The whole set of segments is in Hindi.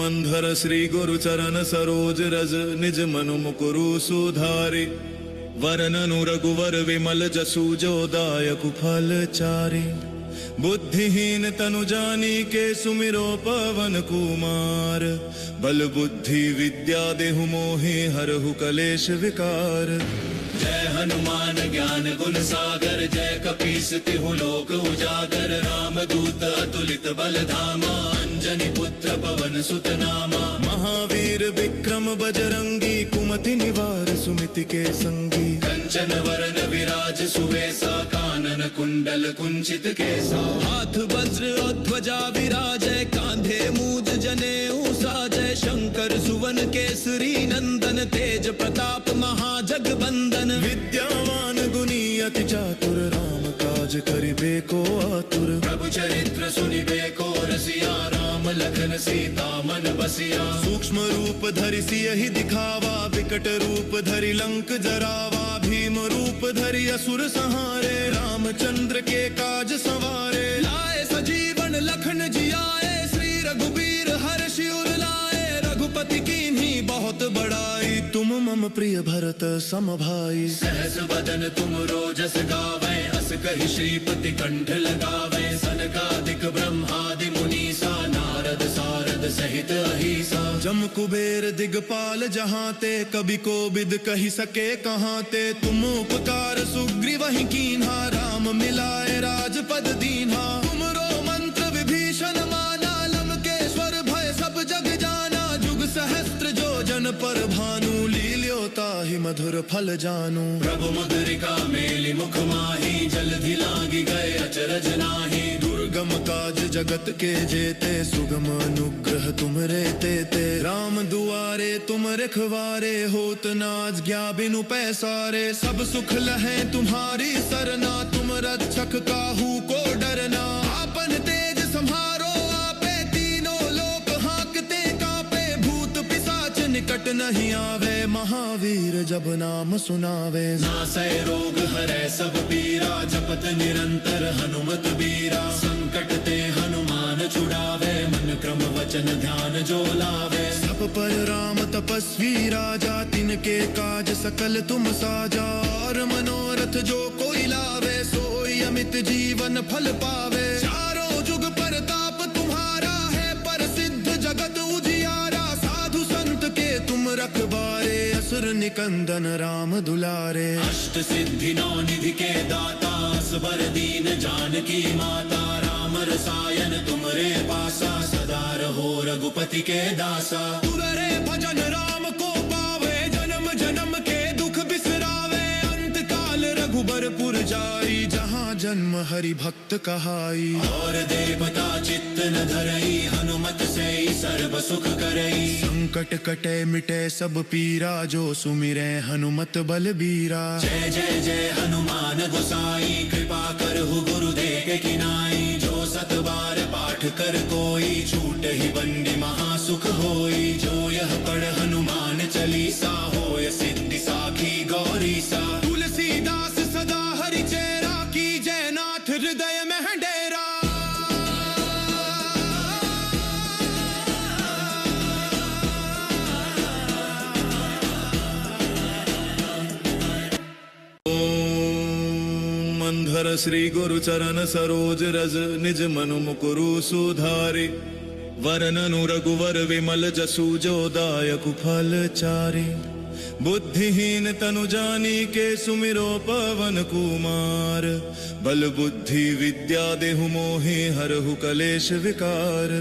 मंधर श्री गुरु चरण सरोज रज निज मनु मुकुरु सुधारे। वरननु रघुवर विमल जसु जो दायक फल चारे। बुद्धिहीन तनु जानिके सुमिरो पवन कुमार। बल बुद्धि विद्या देहु मोहि हरहु कलेश विकार। जय हनुमान ज्ञान गुण सागर जय कपीस तिहु लोक उजागर। राम दूत अतुलित बल धामा अंजनी पुत्र पवन सुत नामा। महावीर विक्रम बजरंगी कुमति निवार सुमिति के संगी। कंचन वरन विराज सुवेसा कानन कुंडल कुंचित केसा। हाथ वज्र और ध्वजा विराजय कांधे मूज जनेऊ साजय। शंकर सुवन केसरी नंदन तेज प्रताप महाजगबंदन। विद्यावान गुणी अति चातुर राम काज करिबे को आतुर। प्रभु चरित्र सुनिबे को रसिया राम लखन सीता मन बसिया। सूक्ष्म रूप धरि सियहि दिखावा विकट रूप धरि लंक जरावा। भीम रूप धरि असुर संहारे रामचंद्र के काज सवारे। लाए सजीवन लखन जियाए श्री रघुबीर हर्षि उर लाए। रघुपति कीन्ही बहुत बड़ाई तुम मम प्रिय भरत सम भाई। सहस बदन तुम रोजस गावे अस कहि श्रीपति कंठ लगावे। सनकादिक ब्रह्मादि मुनीसा नारद सारद सहित अहिसा। जम कुबेर दिगपाल जहांते कभी कोबिद कहि सके कहांते। तुम उपकार सुग्रीवहि कीन्हा राम मिलाए राजपद दीन्हा। तुमरो मंत्र विभीषण माना लंकेश्वर भय सब जग जाना। जुग सहस्त्र जो जन पर भानु लील्यो ताहि मधुर फल जानू। प्रभु मुद्रिका मेलि मुख माहि जलधि लागी गए अचरज नाहि। दुर्गम काज जगत के जेते सुगम अनुग्रह तुमरे तेते। राम दुआरे तुम रखवारे होत न आज्ञा बिनु पैसारे। सब सुख लहे तुम्हारी सरना तुम रक्षक काहू को डरना। आपन तेज संहारो आपे तीनों लोक हांकते कांपे। भूत पिशाच निकट नहीं आवे महावीर जब नाम सुनावे। नासै रोग हरै सब पीरा जपत निरंतर हनुमत बीरा। संकट ते हनुमान छुड़ावे मन क्रम वचन ध्यान जो लावे। सब पर राम तपस्वी राजा तिनके काज सकल तुम साजा। और मनोरथ जो कोई लावे सोई अमित जीवन फल पावे। चारों जुग परताप तुम्हारा है प्रसिद्ध जगत उजियारा। साधु संत के तुम रखवारे असुर निकंदन राम दुलारे। अष्ट सिद्धि नौ निधि के दाता असबर दीन जानकी माता। राम रसायन तुमरे पासा सदा रहो रघुपति के दासा। तुररे भजन राम को पावे जन्म जन्म के दुख बिसरावे। अंत काल रघुबरपुर जाई जहाँ जन्म हरि भक्त कहाई। और देवता चित्त न धरई हनुमत से सर्व सुख करई। संकट कटे मिटे सब पीरा जो सुमिरै हनुमत बलबीरा। जय जय जय हनुमान गोसाई कृपा करहु गुरुदेव की नाई। जो सत बार पाठ कर कोई छूट ही बंदी महासुख होई। जो यह पढ़ हनुमान चालीसा होय सिद्धि साखी गौरी सा। तुलसीदास सदा हरि चेरा की जय नाथ हृदय में डेरा। मंधर श्री गुरु चरण सरोज रज निज मनु मुकुरु सुधारे। वरननु रघुवर विमल जसु जो दायक फल चारे। बुद्धिहीन तनु जानिके सुमिरो पवन कुमार। बल बुद्धि विद्या देहु मोहि हरहु कलेश विकार।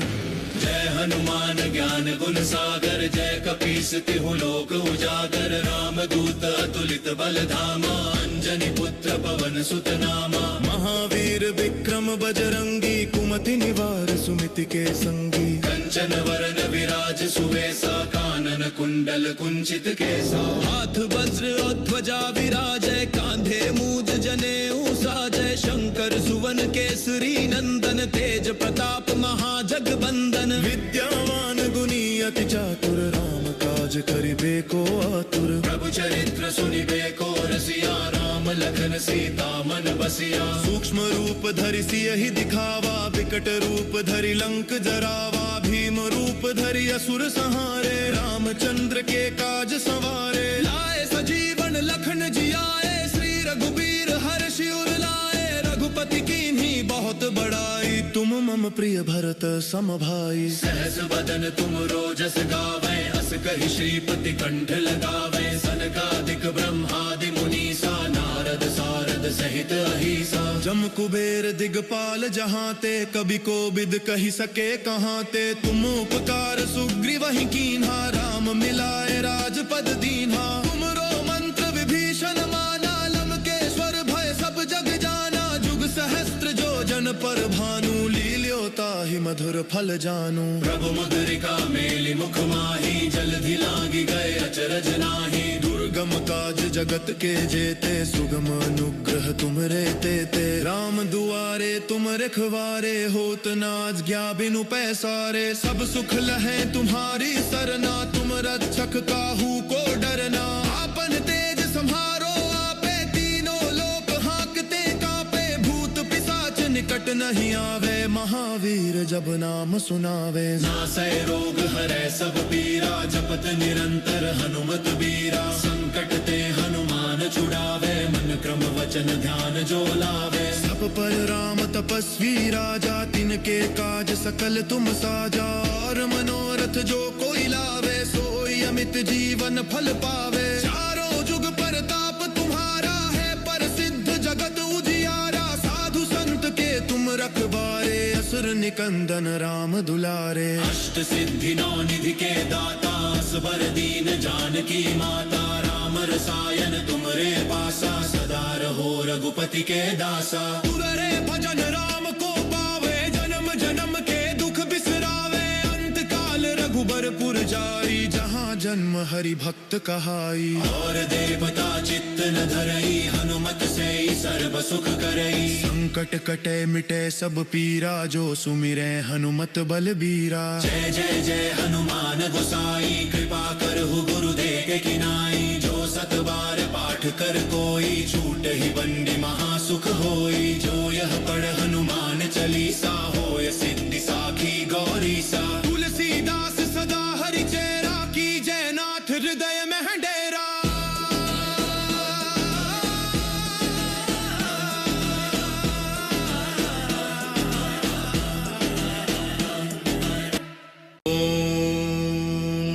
जय हनुमान ज्ञान गुण सागर जय कपीस तिहु लोक उजागर। राम दूत अतुलित बल धामा अंजनी पुत्र पवन सुत नामा। महावीर विक्रम बजरंगी कुमति निवार सुमिति के संगी। कंचन वरन विराज सुवेसा कानन कुंडल कुंचित केसा। हाथ वज्र और ध्वजा विराजय कांधे मूज जनेऊ साजय। शंकर सुवन केसरी नंदन तेज प्रताप महाजगबंदन। विद्यावान गुणी अति चातुर राम काज करिबे को आतुर। प्रभु चरित्र सुनिबे को रसिया राम लखन सीता मन बसिया। सूक्ष्म रूप धरि सियहि दिखावा विकट रूप धरि लंक जरावा। भीम रूप धरि असुर संहारे, रामचंद्र के काज संवारे। लाए सजीवन लखन जियाए, श्री रघुबीर हर्षि उर लाए। रघुपति कीन्ही बहुत बड़ाई, तुम मम प्रिय भरत सम भाई। सहस बदन तुम रोजस गावे, अस कहि श्रीपति कंठ लगावे। सनकादिक ब्रह्मादि मुनीसा, नारद सारद सहित अहिसा। जम कुबेर दिगपाल जहाँ ते, कभी को बिद कही सके कहाँ ते। तुम उपकार सुग्रीव ही कीन्हा, राम मिलाए राजपद दीन्हा। तुमरो मंत्र विभीषण माना, लंकेश्वर भय सब जग जाना। जुग सहस्त्र जो जन पर भानु, लील्योता ही मधुर फल जानू। प्रभु मुद्रिका मेलि मुख माही, जलधि लागी गए अचरज नाही। दुर्गम काज जगत के जेते, सुगम अनुग्रह तुमरे तेते। राम दुआरे तुम रखवारे, होत न आज्ञा बिनु पैसारे। सब सुख लहे तुम्हारी सरना, तुम रक्षक काहू को डरना। आपन तेज संहारो आपे, तीनों लोक हाँकते कांपे। भूत पिशाच निकट नहीं आवे, महावीर जब नाम सुनावे। नासै रोग हरै सब पीरा, जपत निरंतर हनुमत बीरा। संकट ते हनुमान छुड़ावे, मन क्रम वचन ध्यान जो लावे। सब पर राम तपस्वी राजा, तिनके काज सकल तुम साजा। और मनोरथ जो कोई लावे, सोई अमित जीवन फल पावे। चारों जुग परताप तुम्हारा है, प्रसिद्ध जगत उजियारा। साधु संत के तुम रखवारे, असुर निकंदन राम दुलारे। अष्ट सिद्धि नौ निधि के दाता, असबर दीन जानकी माता। राम रसायन तुमरे पासा, सदा रहो रघुपति के दासा। तुररे भजन राम को पावे, जन्म जन्म के दुख बिसरावे। अंत काल रघुबरपुर जाई, जहाँ जन्म हरि भक्त कहाई। और देवता चित्त न धरई, हनुमत से सर्व सुख करई। संकट कटे मिटे सब पीरा, जो सुमिरै हनुमत बलबीरा। जय जय जय हनुमान गोसाई, कृपा करहु गुरुदेव के किनाई। जो सत बार पाठ कर कोई, छूट ही बंदी महासुख होई। जो यह पढ़ हनुमान चालीसा, होय सिद्धि साखी गौरीसा। तुलसीदास सदा हरि चेरा, की जय नाथ हृदय में डेरा।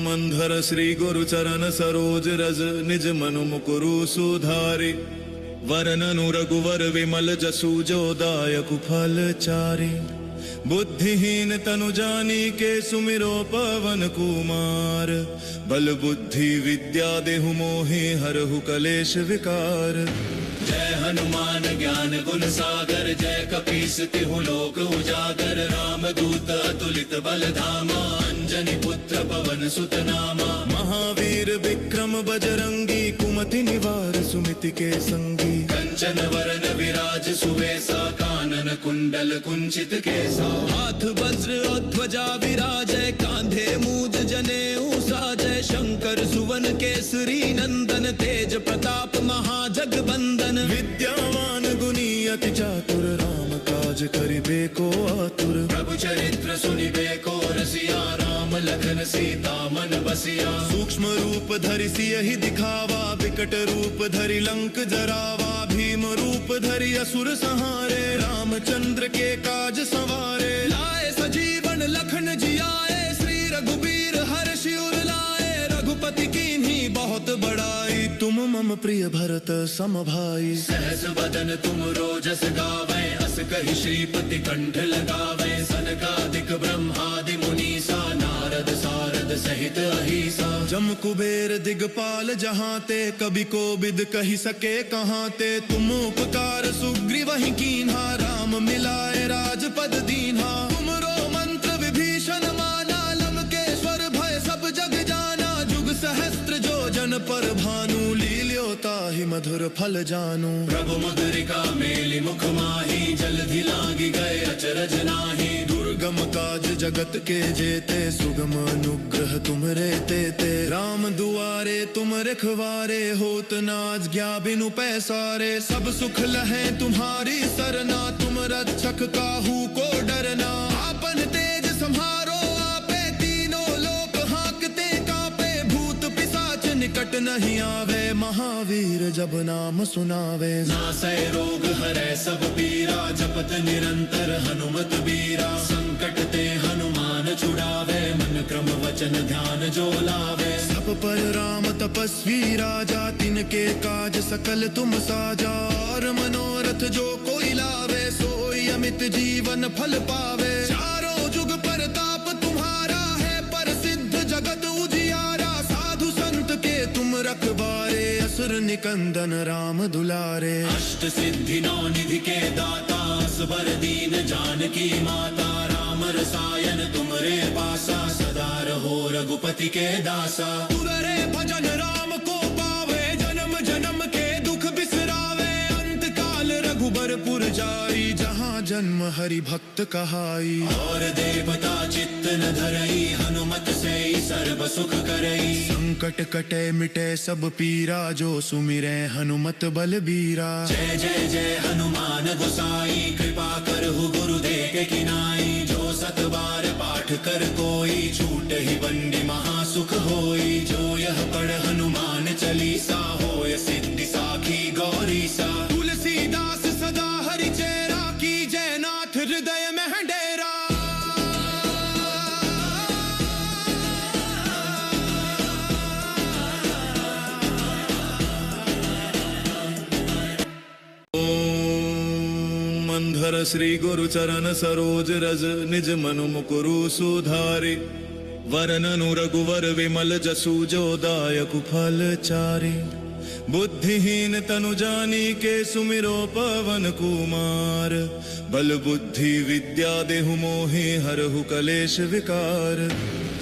मंधर श्री गुरु चरण सरोज रज, निज मनु मुकुरु सुधारि। वरननु रघुवर विमल जसु, जो दायक फल चारि। बुद्धिहीन तनु जानिके, सुमिरो पवन कुमार। बल बुद्धि विद्या देहु मोहि, हरहु कलेश विकार। जय हनुमान ज्ञान गुण सागर, जय कपीस तिहु लोक उजागर। राम दूत अतुलित बल धामा, अंजनी पुत्र पवन सुत नामा। महावीर विक्रम बजरंगी, कुमति निवार सुमिति के संगी। कंचन वरन विराज सुवेसा, कानन कुंडल कुंचित केसा। हाथ वज्र और ध्वजा विराजय, कांधे मूज जनेऊ साजय। शंकर सुवन केसरी नंदन, तेज प्रताप महाजगबंदन। विद्यावान गुणी अति चातुर, राम काज करिबे को आतुर। प्रभु चरित्र सुनिबे को रसिया, राम लखन सीता मन बसिया। सूक्ष्म रूप धरि सियहि दिखावा, विकट रूप धरि लंक जरावा। भीम रूप धरि असुर संहारे, रामचंद्र के काज संवारे। लाए सजीवन लखन जियाए, श्री रघुबीर हर्षि उर लाए। रघुपति कीन्ही बहुत बड़ाई, तुम मम प्रिय भरत सम भाई। सहस बदन तुम रोजस गावे, अस कहि श्रीपति कंठ लगावे। सनकादिक ब्रह्मादि मुनीसा, नारद सारद सहित अहिसा। जम कुबेर दिगपाल जहाँ ते, कभी को बिद कही सके कहाँ ते। तुम उपकार सुग्रीव ही कीन्हा, राम मिलाए राजपद दीन्हा। तुमरो मंत्र विभीषण माना, लंकेश्वर भय सब जग जाना। जुग सहस्त्र जो जन पर भानु, लील्योता ही मधुर फल जानू। प्रभु मुद्रिका मेलि मुख माही, जलधि लागी गए अचरज नाही। दुर्गम काज जगत के जेते, सुगम अनुग्रह तुमरे तेते। राम दुआरे तुम रखवारे, होत न आज्ञा बिनु पैसारे। सब सुख लहे तुम्हारी सरना, तुम रक्षक काहू को डरना। आपन तेज संहारो आप, नहीं आवे, महावीर जब नाम सुनावे। नासै रोग हरै सब पीरा, जपत निरंतर हनुमत बीरा। संकट ते हनुमान छुड़ावे, मन क्रम वचन ध्यान जो लावे। सब पर राम तपस्वी राजा, तिनके काज सकल तुम साजा। और मनोरथ जो कोई लावे, सोई अमित जीवन फल पावे। चारों जुग परताप तुम्हारा है, प्रसिद्ध जगत उजियारा। साधु संत के तुम रखवारे, असुर निकंदन राम दुलारे। अष्ट सिद्धि नौ निधि के दाता, असबर दीन जानकी माता। राम रसायन तुमरे पासा, सदा रहो रघुपति के दासा। तुररे भजन राम को पावे, जन्म जन्म के दुख बिसरावे। अंत काल रघुबरपुर जाई, जहाँ जन्म हरि भक्त कहाई। और देवता चित्त न धरई, हनुमत से सर्व सुख करई। संकट कटे मिटे सब पीरा, जो सुमिरै हनुमत बलबीरा। जय जय जय हनुमान गोसाई, कृपा करहु गुरुदेव के किनाई। जो सत बार पाठ कर कोई, छूट ही बंदी महासुख होई। जो यह पढ़ हनुमान चालीसा, होय सिद्धि साखी गौरी सा। तुलसीदास सदा हरि चेरा, की जय नाथ हृदय में है डेरा। मंधर श्री गुरु चरण सरोज रज, निज मनु मुकुरु सुधारि। वरननु रघुवर विमल जसु, जो दायक फल चारि। बुद्धिहीन तनु जानिके, सुमिरो पवन कुमार। बल बुद्धि विद्या देहु मोहि, हरहु कलेश विकार।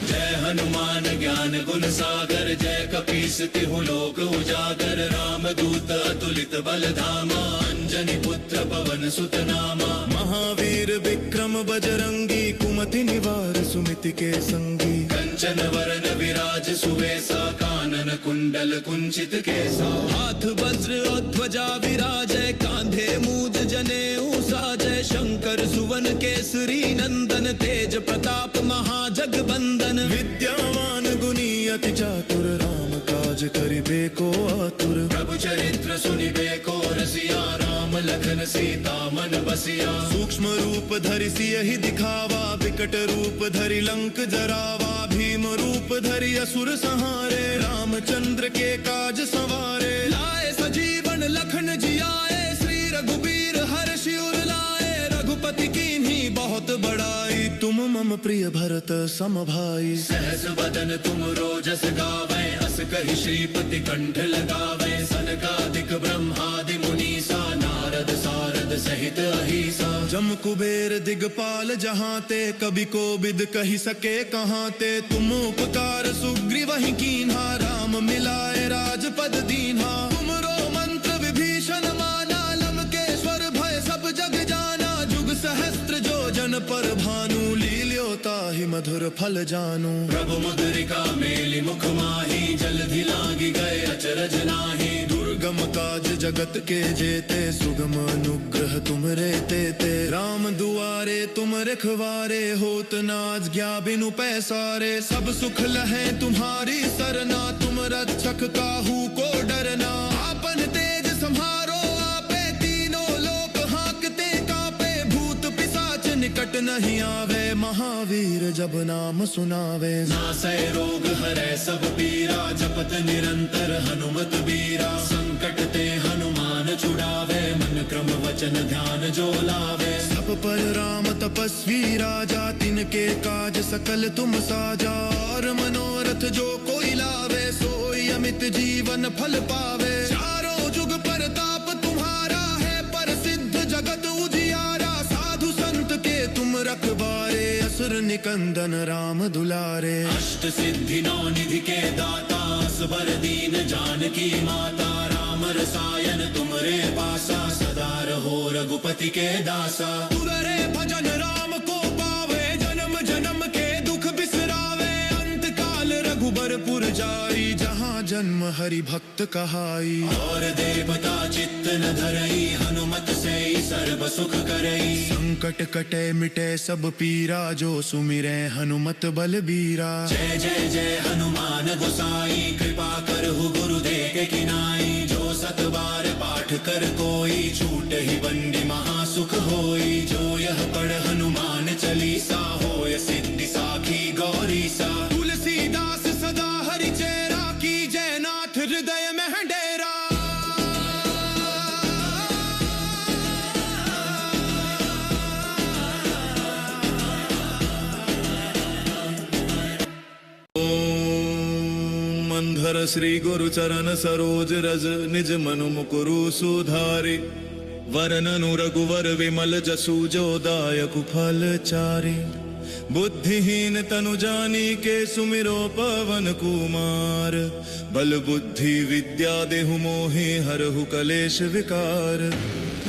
जय हनुमान ज्ञान गुण सागर, जय कपीस तिहु लोक उजागर। राम दूत अतुलित बल धामा, अंजनी पुत्र पवन सुत नामा। महावीर विक्रम बजरंगी, कुमति निवार सुमिति के संगी। कंचन वरन विराज सुवेसा, कानन कुंडल कुंचित केसा। हाथ वज्र और ध्वजा विराजय, कांधे मूज जनेऊ साजय। शंकर सुवन केसरी नंदन, तेज प्रताप महाजगबंदन। विद्यावान गुणी अति चातुर, राम काज करिबे को आतुर। प्रभु चरित्र सुनिबे को रसिया, राम लखन सीता मन बसिया। सूक्ष्म रूप धरि सियहि दिखावा, विकट रूप धरि लंक जरावा। भीम रूप धरि असुर संहारे, रामचंद्र के काज संवारे। लाए सजीवन लखन जियाए, श्री रघुबीर हर्षि उर लाए। रघुपति कीन्ही बहुत बड़ाई, तुम मम प्रिय भरत सम भाई। सहस बदन तुम रोजस गावै, अस कहि श्रीपति कंठ लगावै। सनकादिक ब्रह्मादि मुनीसा, नारद सारद सहित अहिसा। जम कुबेर दिगपाल जहांते, कवि कोविद कहि सके कहांते। तुम उपकार सुग्रीवहि कीन्हा, राम मिलाए राजपद दीन्हा। तुमरो मंत्र विभीषण माना, लंकेश्वर भय सब जग जाना। जुग सहस्त्र जो जन पर भानु, लील्यो ताहि मधुर फल जानू। प्रभु मुद्रिका मेलि मुख माहि, जलधि लागी गए अचरज नाहि। दुर्गम काज जगत के जेते, सुगम अनुग्रह तुमरे तेते। राम दुआरे तुम रखवारे, होत न आज्ञा बिनु पैसारे। सब सुख लहै तुम्हारी सरना, तुम रक्षक काहू को डरना। आपन तेज सम्हारो आपे, तीनों लोक हांकते कांपे। भूत पिशाच निकट नहीं आवे, महावीर जब नाम सुनावे। नासै रोग हरै सब पीरा, जपत निरंतर हनुमत बीरा। संकट ते हनुमान छुड़ावे, मन क्रम वचन ध्यान जो लावे। सब पर राम तपस्वी राजा, तिनके काज सकल तुम साजा। और मनोरथ जो कोई लावे, सोई अमित जीवन फल पावे। चारों जुग परताप तुम्हारा है, प्रसिद्ध जगत उजियारा। साधु संत के तुम रखवारे, असुर निकंदन राम दुलारे। अष्ट सिद्धि नौ निधि के दाता, असबर दीन जानकी माता। राम रसायन तुमरे पासा, सदा रहो रघुपति के दासा। तुररे भजन राम को पावे, जन्म जन्म के दुख बिसरावे। अंत काल रघुबरपुर जाई, जहाँ जन्म हरि भक्त कहाई। और देवता चित्त न धरई, हनुमत से सर्व सुख करई। संकट कटे मिटे सब पीरा, जो सुमिरै हनुमत बलबीरा। जय जय जय हनुमान गोसाई, कृपा करहु गुरुदेव के किनाई। जो सत बार पाठ कर कोई, छूट ही बंदी महासुख होई। जो यह पढ़ हनुमान चालीसा, होय सिद्धि साखी गौरी सा। तुलसीदास सदा हरि चेरा, की जय नाथ हृदय में है डेरा। धर श्री गुरु चरण सरोज रज, निज मनु मुकुरु सुधारि। वरननु रघुवर विमल जसु, जो दायक फल चारि। बुद्धिहीन तनु जानिके, सुमिरो पवन कुमार। बल बुद्धि विद्या देहु मोहि, हरहु कलेश विकार।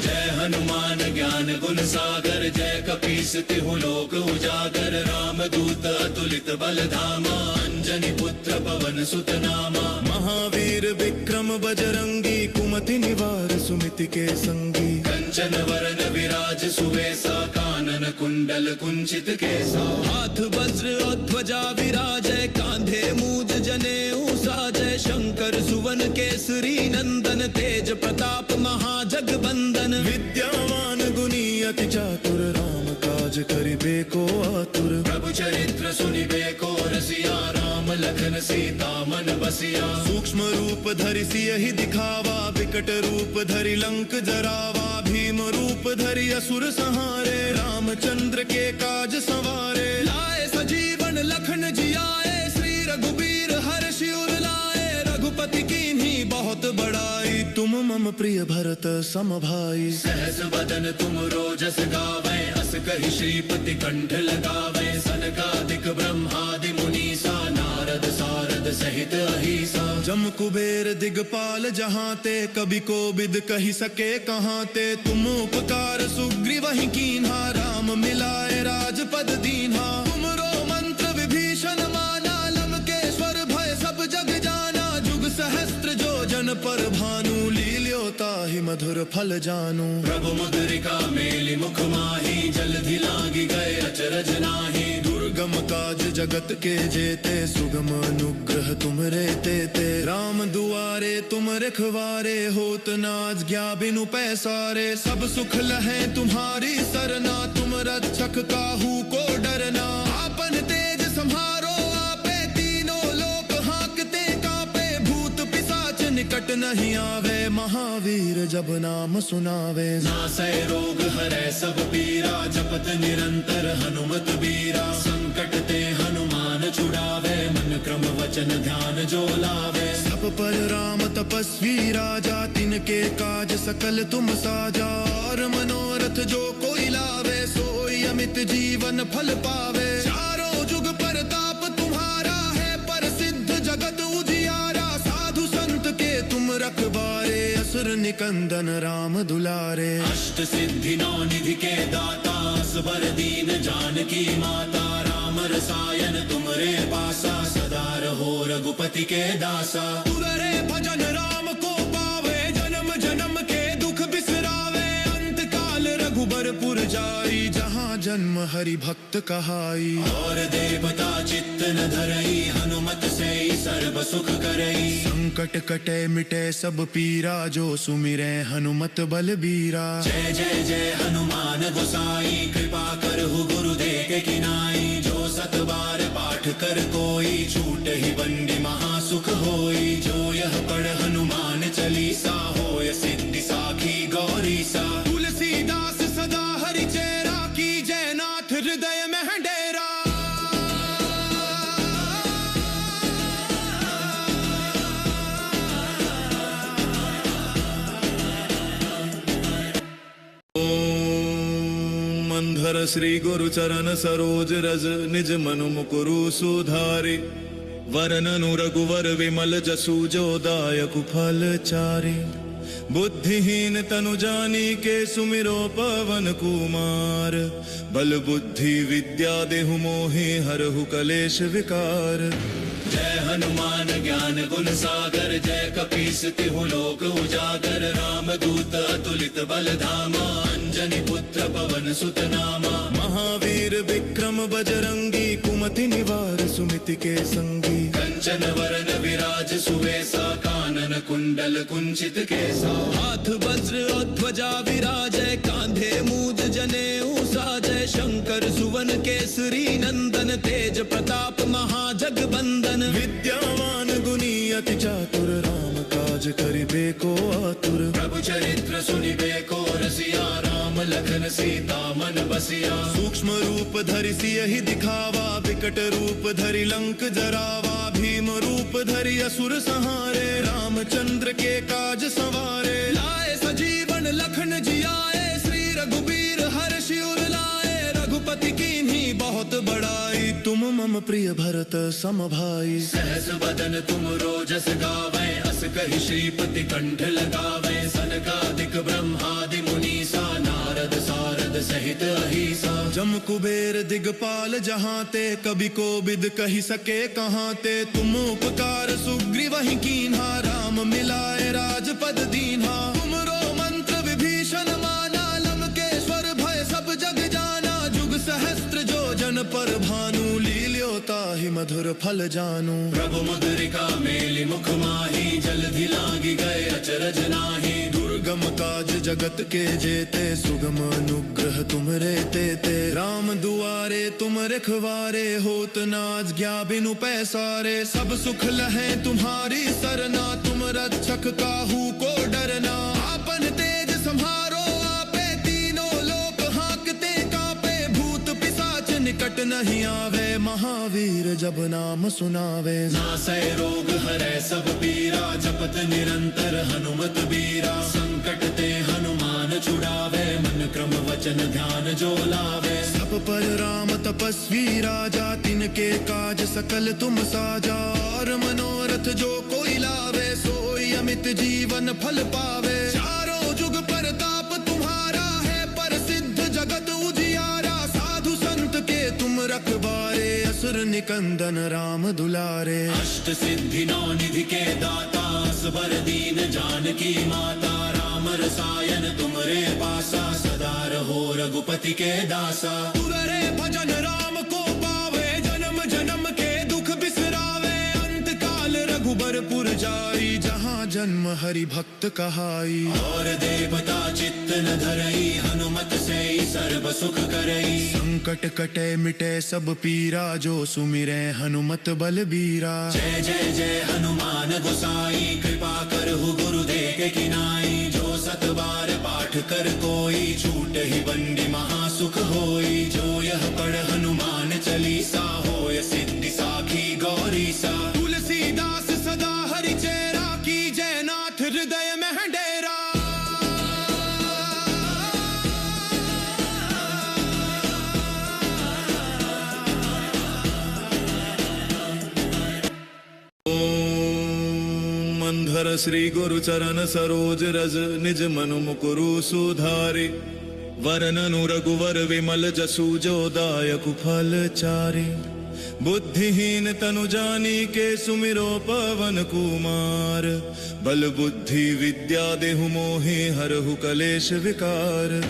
जय हनुमान ज्ञान गुण सागर, जय कपीस तिहु लोक उजागर। राम दूत अतुलित बल धामा, अंजनी पुत्र पवन सुत नामा। महावीर विक्रम बजरंगी, कुमति निवार सुमिति के संगी। कंचन वरन विराज सुवेसा, कानन कुंडल कुंचित केसा। हाथ वज्र और ध्वजा विराजय, कांधे मूज जनेऊ साजय। शंकर सुवन केसरी नंदन, तेज प्रताप महाजगबंदन। विद्यावान गुणी अति चातुर, राम काज करिबे को आतुर। प्रभु चरित्र सुनिबे को रसिया, राम लखन सीता मन बसिया। सूक्ष्म रूप धरि सियहि दिखावा, विकट रूप धरि लंक जरावा। भीम रूप धरि असुर संहारे, रामचंद्र के काज सवारे। लाए सजीवन लखन जियाए, श्री रघुबीर हर्षि उर लाए। रघुपति कीन्ही बहुत बड़ाई, तुम मम प्रिय भरत सम भाई। सहस बदन तुम रोजस गावे, अस कहि श्रीपति कंठ लगावे। सनकादिक ब्रह्मादि मुनीसा, नारद सारद सहित अहिसा। जम कुबेर दिगपाल जहांते, कभी कोबिद कहि सके कहांते। तुम उपकार सुग्रीव ही कीन्हा, राम मिलाए राजपद दीन्हा। तुमरो मंत्र विभीषण माना, लंकेश्वर भय सब जग जाना। जुग सहस्त्र जो जन पर भानु, लील्यो ताहि मधुर फल जानू। प्रभु मुद्रिका मेलि मुख माही, जलधि लागी गए अचरज नाही। दुर्गम काज जगत के जेते, सुगम अनुग्रह तुमरे तेते। राम दुआरे तुम रखवारे, होत न आज्ञा बिनु पैसारे। सब सुख लहै तुम्हारी सरना, तुम रक्षक काहू को डरना। आपन तेज सम्हारो आपे, तीनों लोक हांकते कांपे। भूत पिशाच निकट नहीं आवे, महावीर जब नाम सुनावे। नासै रोग हरै सब पीरा, जपत निरंतर हनुमत बीरा। संकट ते हनुमान छुड़ावे, मन क्रम वचन ध्यान जो लावे। सब पर राम तपस्वी राजा, तिनके काज सकल तुम साजा। और मनोरथ जो कोई लावे, सोई अमित जीवन फल पावे। चारों जुग परताप तुम्हारा है, प्रसिद्ध जगत उजियारा। साधु संत के तुम रखवारे, असुर निकंदन राम दुलारे। अष्ट सिद्धि नौ निधि के दाता, असबर दीन जानकी माता। राम रसायन तुमरे पासा, सदा रहो रघुपति के दासा। तुररे भजन राम को पावे, जन्म जन्म के दुख बिसरावे। अंत काल रघुबरपुर जाई, जहाँ जन्म हरि भक्त कहाई। और देवता चित्त न धरई, हनुमत से सर्व सुख करई। संकट कटे मिटे सब पीरा, जो सुमिरै हनुमत बलबीरा। जय जय जय हनुमान गोसाई, कृपा करहु गुरुदेव के किनाई। जो सत बार पाठ कर कोई, छूट ही बंदी महासुख होई। जो यह पढ़ हनुमान चालीसा, होय सिद्धि साखी गौरी सा। तुलसीदास सदा हरि चेरा, की जय नाथ हृदय में है डेरा। धर श्री गुरु चरण सरोज रज, निज मनु मुकुरु सुधारि। वरननु रघुवर विमल जसु, जो दायक फल चारि। बुद्धिहीन तनु जानी के सुमिरो पवन कुमार। बल बुद्धि विद्या देहु मोहि हरहु कलेश विकार। जय हनुमान ज्ञान गुण सागर, जय कपीस तिहु लोक उजागर। राम दूत अतुलित बल धामा, अंजनी पुत्र पवन सुत नामा। महावीर विक्रम बजरंगी, कुमति निवार सुमिति के संगी। कंचन वरन विराज सुवेसा, कानन कुंडल कुंचित केसा। हाथ वज्र और ध्वजा विराजय, कांधे मूज जनेऊ साजय। शंकर सुवन केसरी नंदन, तेज प्रताप महाजगबंदन। विद्यावान गुणी अति चातुर, राम काज करिबे को आतुर। प्रभु चरित्र सुनिबे को रसिया, राम लखन सीता मन बसिया। सूक्ष्म रूप धरि सियहि दिखावा, विकट रूप धरि लंक जरावा। भीम रूप धरि असुर संहारे, रामचंद्र के काज सवारे। लाए सजीवन लखन जियाए, श्री रघुबीर हर्षि उर लाए। रघुपति कीन्ही बहुत बड़ाई, तुम मम प्रिय भरत सम भाई। सहस बदन तुम रोजस गावै, अस कहि श्रीपति कंठ लगावै। सनकादिक ब्रह्मादि मुनीसा, नारद सारद सहित अहिसा। जम कुबेर दिगपाल जहाते, कभी कोबिद कहि सके कहाते। तुम उपकार सुग्रीवहि कीन्हा, राम मिलाए राजपद दीन्हा। तुमरो मंत्र विभीषण माना, लंकेश्वर भय सब जग जाना। जुग सहस्त्र जो जन पर भानु, लील्यो ताहि मधुर फल जानू। प्रभु मुद्रिका मेलि मुख माहि, जलधि लागी गए अचरज नाहि। दुर्गम काज जगत के जेते, सुगम अनुग्रह तुमरे तेते। राम दुआरे तुम रखवारे, होत न आज्ञा बिनु पैसारे। सब सुख लहै तुम्हारी सरना, तुम रक्षक काहू को डरना। आपन तेज सम्हारो आपे, तीनों लोक हांकते कांपे। भूत पिशाच निकट नहीं आवे, महावीर जब नाम सुनावे। नासै रोग हरै सब पीरा, जपत निरंतर हनुमत बीरा। संकट ते हनुमान छुड़ावे, मन क्रम वचन ध्यान जो लावे। सब पर राम तपस्वी राजा, तिनके काज सकल तुम साजा। और मनोरथ जो कोई लावे, सोई अमित जीवन फल पावे। चारों जुग परताप तुम्हारा है, प्रसिद्ध जगत उजियारा। साधु संत के तुम रखवारे, असुर निकंदन राम दुलारे। अष्ट सिद्धि नौ निधि के दाता, असबर दीन जानकी माता। राम रसायन तुमरे पासा, सदा रहो रघुपति के दासा। तुररे भजन राम को पावे, जन्म जन्म के दुख बिसरावे। अंत काल रघुबरपुर जाई, जहाँ जन्म हरि भक्त कहाई। और देवता चित्त न धरई, हनुमत से सर्व सुख करई। संकट कटे मिटे सब पीरा, जो सुमिरै हनुमत बलबीरा। जय जय जय हनुमान गोसाई, कृपा करहु गुरुदेव के किनाई। जो सत बार पाठ कर कोई, छूट ही बंदी महासुख होई। जो यह पढ़ हनुमान चालीसा, होय सिद्धि साखी गौरीसा। तुलसीदास सदा हरि चेरा, की जय नाथ हृदय में डेरा। मंधर श्री गुरु चरण सरोज रज, निज मनु मुकुरु सुधारि। वरननु रघुवर विमल जसु, जो दायक फल चारि। बुद्धिहीन तनु जानी के, सुमिरो पवन कुमार। बल बुद्धि विद्या देहु मोहि हरहु कलेश विकार।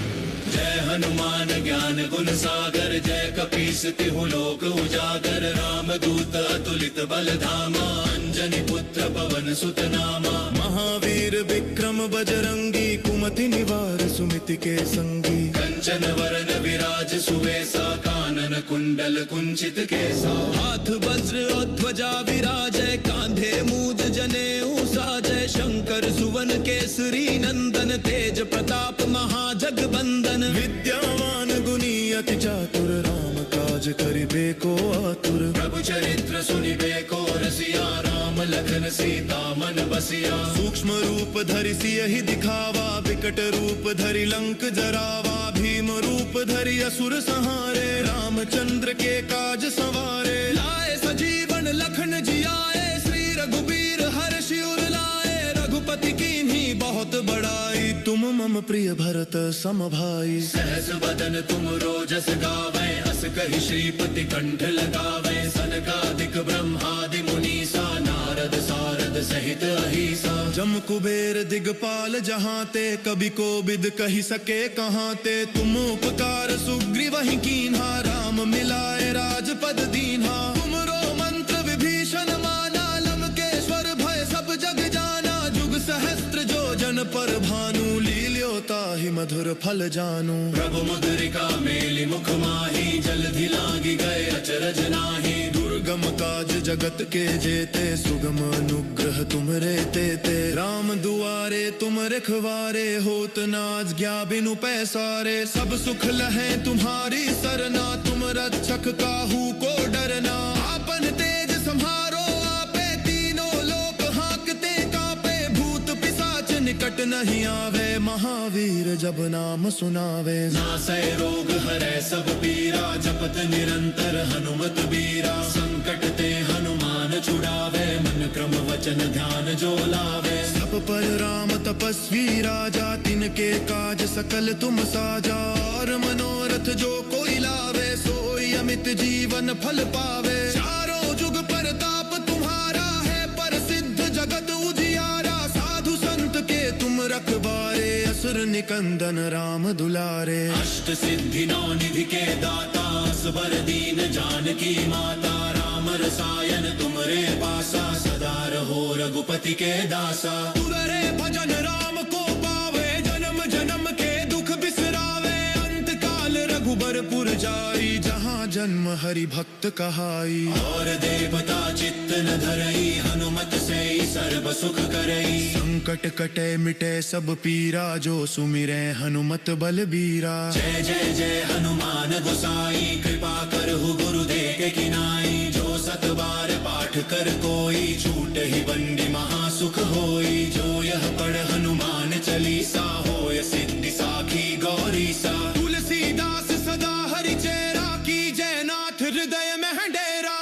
जय हनुमान ज्ञान गुण सागर, जय कपीस तिहु लोक उजागर। राम दूत अतुलित बल धामा, अंजनी पुत्र पवन सुत नामा। महावीर विक्रम बजरंगी, कुमति निवार सुमिति के संगी। कंचन वरन विराज सुवेसा, कानन कुंडल कुंचित केसा। हाथ वज्र और ध्वजा विराजय, कांधे मूज जनेऊ साजय। शंकर सुवन केसरी नंदन, तेज प्रताप महाजगबंदन। विद्यावान गुणी अति चातुर, राम काज करिबे को आतुर। प्रभु चरित्र सुनिबे को रसिया, राम लखन सीता मन बसिया। सूक्ष्म रूप धरि सियहि दिखावा, विकट रूप धरि लंक जरावा। भीम रूप धरि असुर संहारे, रामचंद्र के काज सवारे। लाए सजीवन लखन जियाए, श्री रघुबीर हर्षि उर लाए। रघुपति रघुपति कीन्ही बहुत बड़ाई, तुम मम प्रिय भरत सम भाई। सहस बदन तुम रोजस गावे, अस कहि श्रीपति कंठ लगावे। सनकादिक ब्रह्मादि मुनीसा, नारद सारद सहित अहिसा। जम कुबेर दिगपाल जहाँ ते, कभी कोबिद कही सके कहाँ ते। तुम उपकार सुग्रीव ही कीन्हा, राम मिलाए राजपद दीन्हा। तुमरो मंत्र विभीषण माना, लंकेश्वर भय सब जग जाना। जुग सहस्त्र जो जन पर भानु, लील्यो ताहि मधुर फल जानू। प्रभु मुद्रिका मेलि मुख माही, जलधि लागी गए अचरज नाही। दुर्गम काज जगत के जेते, सुगम अनुग्रह तुमरे तेते। राम दुआरे तुम रखवारे, होत न आज्ञा बिनु पैसारे। सब सुख लहे तुम्हारी सरना, तुम रक्षक काहू को डरना। आपन तेज सम्हारो आपे, तीनों लोक हांकते कांपे। भूत पिशाच निकट नहीं आवे, महावीर जब नाम सुनावे। नासै रोग हरै सब पीरा, जपत निरंतर हनुमत बीरा। संकट ते हनुमान छुड़ावे, मन क्रम वचन ध्यान जो लावे। सब पर राम तपस्वी राजा, तिनके काज सकल तुम साजा। और मनोरथ जो कोई लावे, सोई अमित जीवन फल पावे। चारों जुग परताप तुम्हारा है, प्रसिद्ध जगत उजियारा। साधु संत के तुम रखवारे, असुर निकंदन राम दुलारे। अष्ट सिद्धि नौ निधि के दाता, असबर दीन जानकी माता। राम रसायन तुमरे पासा, सदा रहो रघुपति के दासा। तुररे भजन राम को पावे, जन्म जन्म के दुख बिसरावे। अंत काल रघुबरपुर जाई, जहाँ जन्म हरि भक्त कहाई। और देवता चित्त न धरई, हनुमत से सर्व सुख करई। संकट कटे मिटे सब पीरा, जो सुमिरै हनुमत बलबीरा। जय जय जय हनुमान गोसाई, कृपा करहु गुरुदेव के किनाई। जो सत बार पाठ कर कोई, छूट ही बंदी महासुख होई। जो यह पढ़ हनुमान चालीसा, होय सिद्धि साखी गौरीसा। तुलसीदास सदा हरि चेरा, की जय नाथ हृदय में डेरा।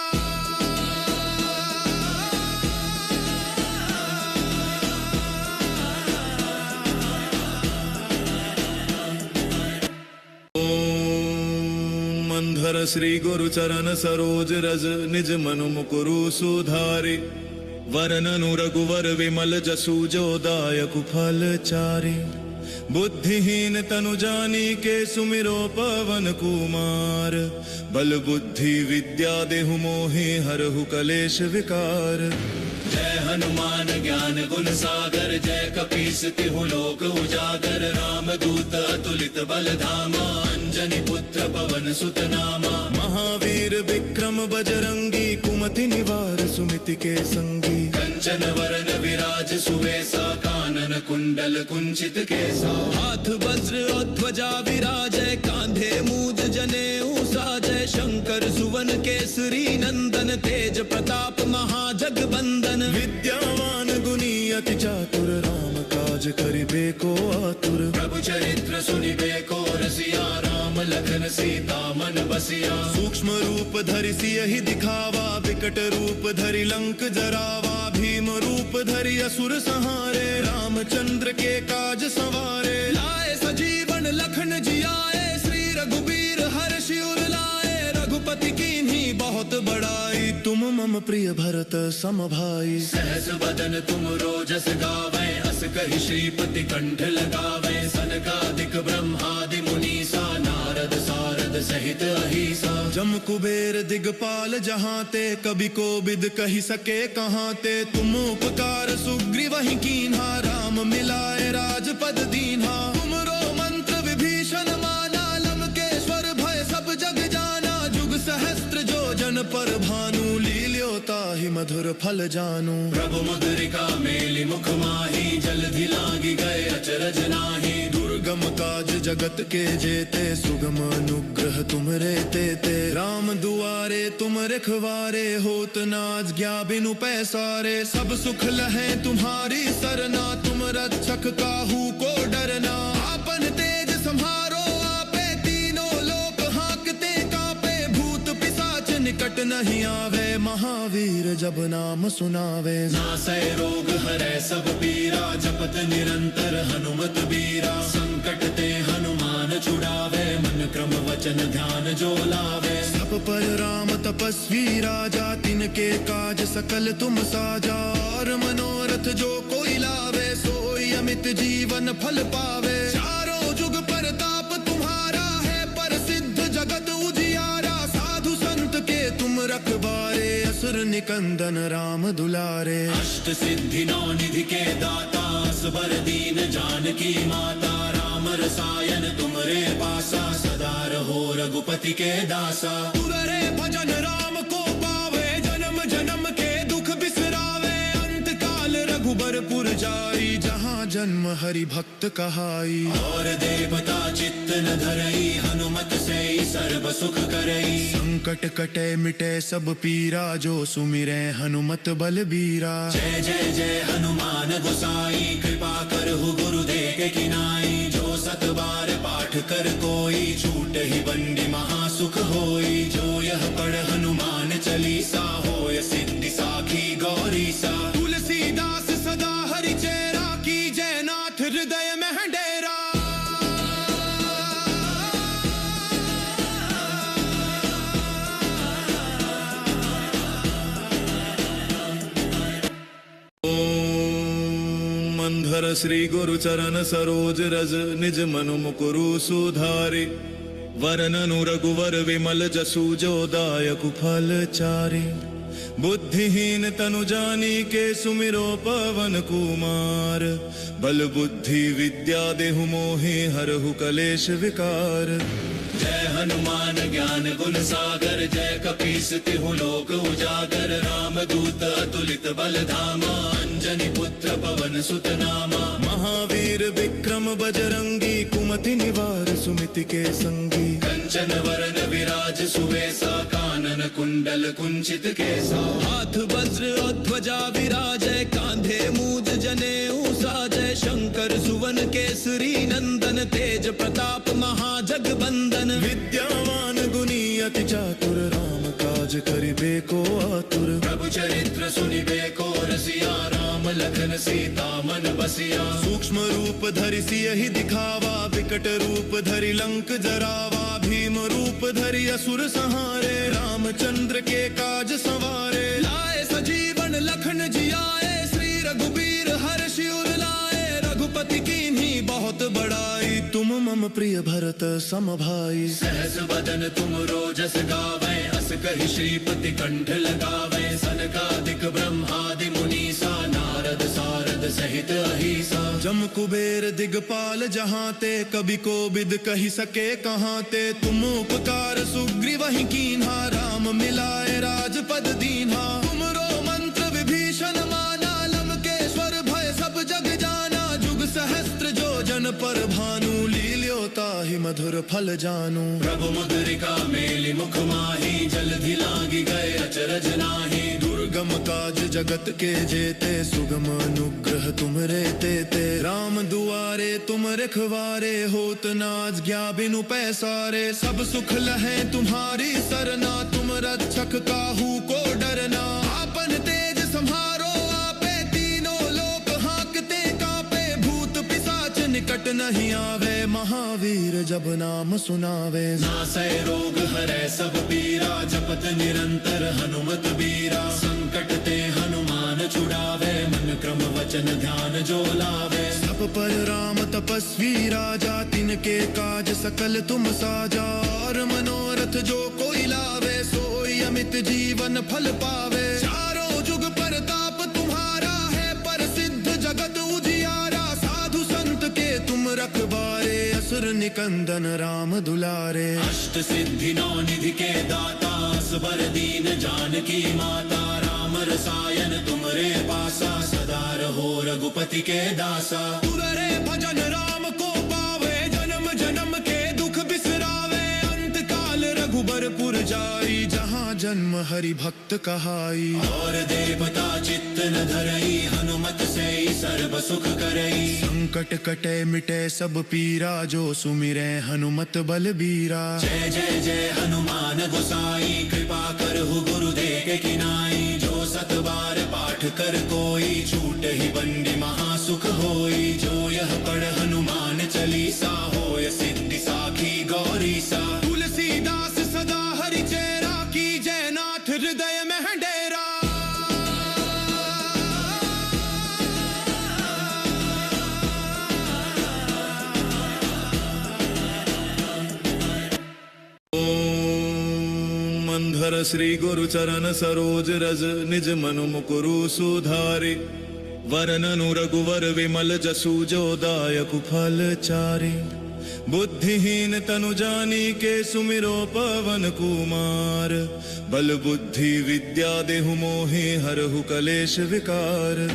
धर श्री गुरु चरण सरोज रज, निज मनु मुकुरु सुधारि। वरननु रघुवर विमल जसु, जो दायक फल चारि। बुद्धिहीन तनु जानिके, सुमिरो पवन कुमार। बल बुद्धि विद्या देहु मोहि, हरहु कलेश विकार। जय हनुमान ज्ञान गुण सागर, जय कपीस तिहु लोक उजागर। राम दूत अतुलित बल धामा, अंजनी पुत्र पवन सुत नामा। महावीर विक्रम बजरंगी, कुमति निवार सुमिति के संगी। कंचन वरन विराज सुवेसा, कानन कुंडल कुंचित केसा। हाथ वज्र और ध्वजा विराजय, कांधे मूज जनेऊ साजय। शंकर सुवन केसरी नंदन, तेज प्रताप महाजगबंदन। विद्यावान गुणी अति चातुर, राम काज करिबे को आतुर। प्रभु चरित्र सुनिबे को रसिया, राम लखन सीता मन बसिया। सूक्ष्म रूप धरि सियहि दिखावा, विकट रूप धरि लंक जरावा। भीम रूप धरि असुर संहारे, रामचंद्र के काज संवारे। लाए सजीवन लखन जियाए, श्री रघुबीर हर्षि उर लाए। रघुपति कीन्ही बहुत बड़ाई, तुम मम प्रिय भरत सम भाई। सहस बदन तुम रोजस गावे, अस कहि श्रीपति कंठ लगावे। सनकादिक ब्रह्मादि मुनीसा, नारद सारद सहित अहिसा। जम कुबेर दिगपाल जहाँ ते, कभी कोबिद कही सके कहाँ ते। तुम उपकार सुग्रीव ही कीन्हा, राम मिलाए राजपद दीन्हा। तुमरो मंत्र विभीषण माना, लंकेश्वर भय सब जग जाना। जुग सहस्त्र जो जन पर भानु, लील्यो ताहि मधुर फल जानू। प्रभु मुद्रिका मेलि मुख माही, जलधि लागी गए अचरज नाही। दुर्गम काज जगत के जेते, सुगम अनुग्रह तुमरे तेते। राम दुआरे तुम रखवारे, होत न आज्ञा बिनु पैसारे। सब सुख लहे तुम्हारी सरना, तुम रक्षक काहू को डरना। आपन तेज सम्हारो आपे, तीनों लोक हांकते कांपे। भूत पिशाच निकट नहीं आवे, महावीर जब नाम सुनावे। नासै रोग हरै सब पीरा, जपत निरंतर हनुमत बीरा। संकट ते हनुमान छुड़ावे, मन क्रम वचन ध्यान जो लावे। सब पर राम तपस्वी राजा, तिनके काज सकल तुम साजा। और मनोरथ जो कोई लावे, सोई अमित जीवन फल पावे। चारों जुग परताप तुम्हारा है, प्रसिद्ध जगत उजियारा। साधु संत के तुम रखवारे, असुर निकंदन राम दुलारे। अष्ट सिद्धि नौ निधि के दाता, असबर दीन जानकी माता। राम रसायन तुमरे पासा, सदा रहो रघुपति के दासा। तुररे भजन राम को पावे, जन्म जन्म के दुख बिसरावे। अंत काल रघुबरपुर जाई, जहाँ जन्म हरि भक्त कहाई। और देवता चित्त न धरई, हनुमत से सर्व सुख करई। संकट कटे मिटे सब पीरा, जो सुमिरै हनुमत बलबीरा। जय जय जय हनुमान गोसाई, कृपा करहु गुरुदेव के किनाई। जो सत बार पाठ कर कोई, छूट ही बंदी महासुख होई। जो यह पढ़ हनुमान चालीसा, होय सिद्धि साखी गौरी सा। तुलसीदास सदा हरि चेरा, की जय नाथ हृदय में डेरा। मंधर श्री गुरु चरण सरोज रज, निज मनु मुकुरु सुधारे। वरननु रघुवर विमल जसु, जो दायक फल चारे। बुद्धिहीन तनु जानिके, सुमिरो पवन कुमार। बल बुद्धि विद्या देहु मोहि, हरहु कलेश विकार। जय हनुमान ज्ञान गुण सागर, जय कपीस तिहु लोक उजागर। राम दूत अतुलित बल धामा, अंजनी पुत्र पवन सुत नामा। महावीर विक्रम बजरंगी, कुमति निवार सुमिति के संगी। कंचन वरन विराज सुवेसा, कानन कुंडल कुंचित केसा। हाथ वज्र और ध्वजा विराजय, कांधे मूज जनेऊ साजय। शंकर सुवन केसरी नंदन, तेज प्रताप महाजगबंदन। विद्यावान गुणी अति चातुर, राम काज करिबे को आतुर। प्रभु चरित्र सुनिबे को रसिया, राम लखन सीता मन बसिया। सूक्ष्म रूप धरि सियहि दिखावा, विकट रूप धरि लंक जरावा। भीम रूप धरि असुर संहारे, रामचंद्र के काज सवारे। लाए सजीवन लखन जियाए, श्री रघुबीर हर्षि उर लाए। रघुपति कीन्ही बहुत बड़ाई, तुम मम प्रिय भरत सम भाई। सहस बदन तुम रोजस गावे, अस कहि श्रीपति कंठ लगावे। सनकादिक ब्रह्मादि मुनीसा, नारद सारद सहित अहिसा। जम कुबेर दिगपाल जहांते, कभी कोबिद कही सके कहांते। तुम उपकार सुग्रीवहि कीन्हा, राम मिलाए राजपद दीन्हा। तुमरो मंत्र विभीषण माना, लंकेश्वर भय सब जग जाना। जुग सहस्त्र जो जन पर भानु, लील्यो ताहि मधुर फल जानू। प्रभु मुद्रिका मेलि मुख माहि, जलधि लागी गए अचरज नाहि। दुर्गम काज जगत के जेते, सुगम अनुग्रह तुमरे तेते। राम दुआरे तुम रखवारे, होत न आज्ञा बिनु पैसारे। सब सुख लहै तुम्हारी सरना, तुम रक्षक काहू को डरना। आपन तेज सम्हारो आपे, तीनों लोक हांकते कांपे। भूत पिशाच निकट नहीं आवे, महावीर जब नाम सुनावे। नासै रोग हरै सब पीरा, जपत निरंतर हनुमत बीरा। संकट ते हनुमान छुड़ावे, मन क्रम वचन ध्यान जो लावे। सब पर राम तपस्वी राजा, तिनके काज सकल तुम साजा। और मनोरथ जो कोई लावे, सोई अमित जीवन फल पावे। चारों जुग परताप तुम्हारा है, प्रसिद्ध जगत उजियारा। साधु संत के तुम रखवारे, असुर निकंदन राम दुलारे। अष्ट सिद्धि नौ निधि के दाता, असबर दीन जानकी माता। राम रसायन तुमरे पासा, सदा रहो रघुपति के दासा। तुररे भजन राम को पावे, जन्म जन्म के दुख बिसरावे। अंत काल रघुबरपुर जाई, जहाँ जन्म हरि भक्त कहाई। और देवता चित्त न धरई, हनुमत से सर्व सुख करई। संकट कटे मिटे सब पीरा, जो सुमिरै हनुमत बलबीरा। जय जय जय हनुमान गोसाई, कृपा करहु गुरुदेव के किनाई। जो सत बार पाठ कर कोई, छूट ही बंदी महासुख होई। जो यह पढ़ हनुमान चालीसा, होय सिद्धि साखी गौरी सा। तुलसीदास सदा हरि चेरा, की जय नाथ हृदय में डेरा। मंधर श्री गुरु चरण सरोज रज, निज मनु मुकुरु सुधारि। वरननु रघुवर विमल जसु, जो दायक फल चारि। बुद्धिहीन तनु जानिके, सुमिरो पवन कुमार। बल बुद्धि विद्या देहु मोहि, हरहु कलेश विकार।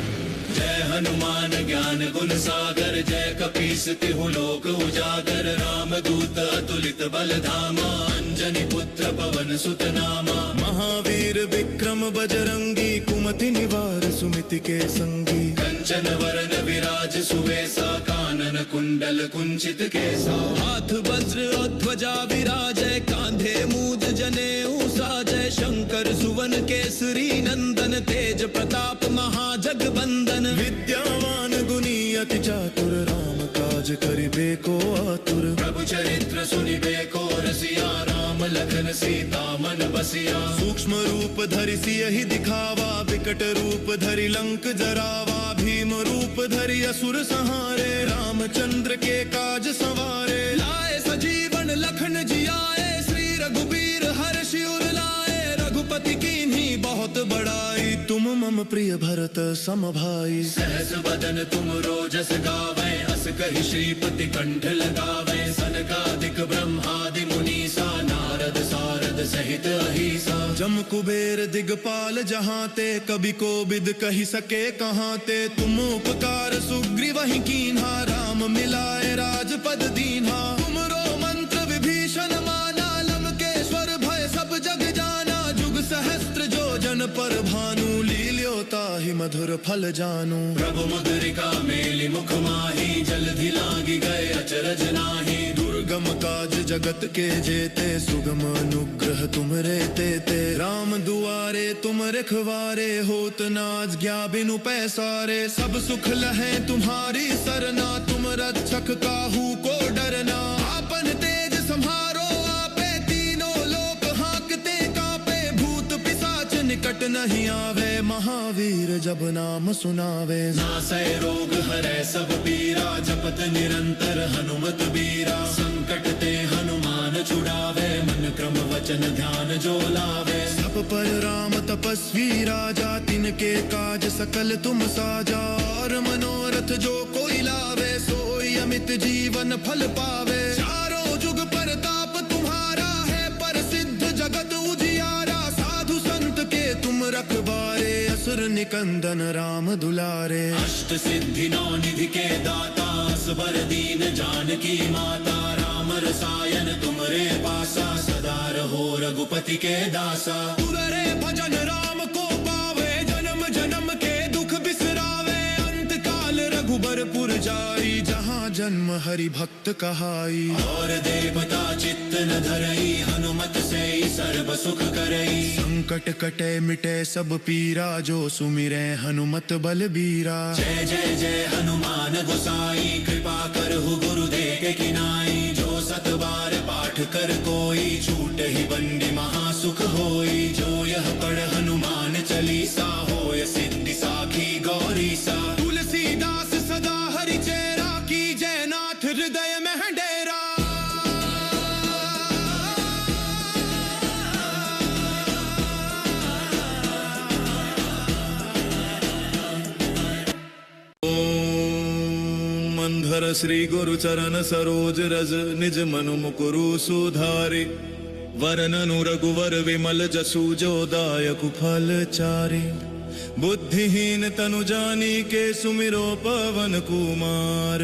जय हनुमान ज्ञान गुण सागर, जय कपीस तिहु लोक उजागर। राम दूत अतुलित बल धामा, अंजनी पुत्र पवन सुत नामा। महावीर विक्रम बजरंगी, कुमति निवार सुमिति के संगी। कंचन वरन विराज सुवेसा, कानन कुंडल कुंचित केसा। हाथ वज्र और ध्वजा विराजय, कांधे मूज जनेऊ साजय। शंकर सुवन केसरी नंदन, तेज प्रताप महाजगबंदन। विद्यावान गुणी अति चातुर, राम काज करिबे को आतुर। प्रभु चरित्र सुनिबे को रसिया, राम लखन सीता मन बसिया। सूक्ष्म रूप धरि सियहि दिखावा, विकट रूप धरि लंक जरावा। भीम रूप धरि असुर संहारे, रामचंद्र के काज संवारे। लाए सजीवन लखन जियाए, श्री रघुबीर हर्षि उर लाए। रघुपति कीन्ही बहुत बड़ाई, तुम मम प्रिय भरत सम भाई। सहस बदन तुम रोजस गावे, अस कहि श्रीपति कंठ लगावे। सनकादिक ब्रह्मादि मुनीसा, नारद सारद सहित अहिसा। जम कुबेर दिगपाल जहाँ ते, कभी को बिद कही सके कहाँ ते। तुम उपकार सुग्रीव ही कीन्हा, राम मिलाए राजपद दीन्हा। तुमरो मंत्र विभीषण माना, लंकेश्वर भय सब जग जाना। जुग सहस्त्र जो जन पर भानु, लील्योता ही मधुर फल जानू। प्रभु मुद्रिका मेलि मुख माही, जलधि लागी गए अचरज नाही। दुर्गम काज जगत के जेते, सुगम अनुग्रह तुमरे तेते। राम दुआरे तुम रखवारे, होत न आज्ञा बिनु पैसारे। सब सुख लहे तुम्हारी सरना, तुम रक्षक काहू को डरना। आपन तेज सम्हारो आपे, तीनों लोक हांकते कांपे। भूत पिशाच निकट नहीं आवे, महावीर जब नाम सुनावे। नासै रोग हरै सब पीरा, जपत निरंतर हनुमत बीरा। संकट ते हनुमान छुड़ावे, मन क्रम वचन ध्यान जो लावे। सब पर राम तपस्वी राजा, तिनके काज सकल तुम साजा। और मनोरथ जो कोई लावे, सोई अमित जीवन फल पावे। चारों जुग परताप तुम्हारा है, प्रसिद्ध जगत उजियारा। साधु संत के तुम रखवारे, असुर निकंदन राम दुलारे। अष्ट सिद्धि नौ निधि के दाता, असबर दीन जानकी माता। राम रसायन तुमरे पासा, सदा रहो रघुपति के दासा। तुररे भजन राम को पावे, जन्म जन्म के दुख बिसरावे। अंत काल रघुबरपुर जाई, जहाँ जन्म हरि भक्त कहाई। और देवता चित्त न धरई, हनुमत से सर्व सुख करई। संकट कटे मिटे सब पीरा, जो सुमिरै हनुमत बलबीरा। जय जय जय हनुमान गोसाई, कृपा करहु गुरुदेव के किनाई। जो सत बार पाठ कर कोई, छूट ही बंदी महासुख होई। जो यह पढ़ हनुमान चालीसा, होय सिद्धि साखी गौरी सा। तुलसीदास सदा हरि चेरा, की जय नाथ हृदय में डेरा। मंधर श्री गुरु चरण सरोज रज, निज मनु मुकुरु सुधारि। वरननु रघुवर विमल जसु, जो दायक फल चारि। बुद्धिहीन तनु जानी के सुमिरो पवन कुमार।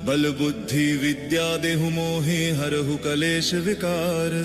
बल बुद्धि विद्या देहु मोहि हरहु कलेश विकार।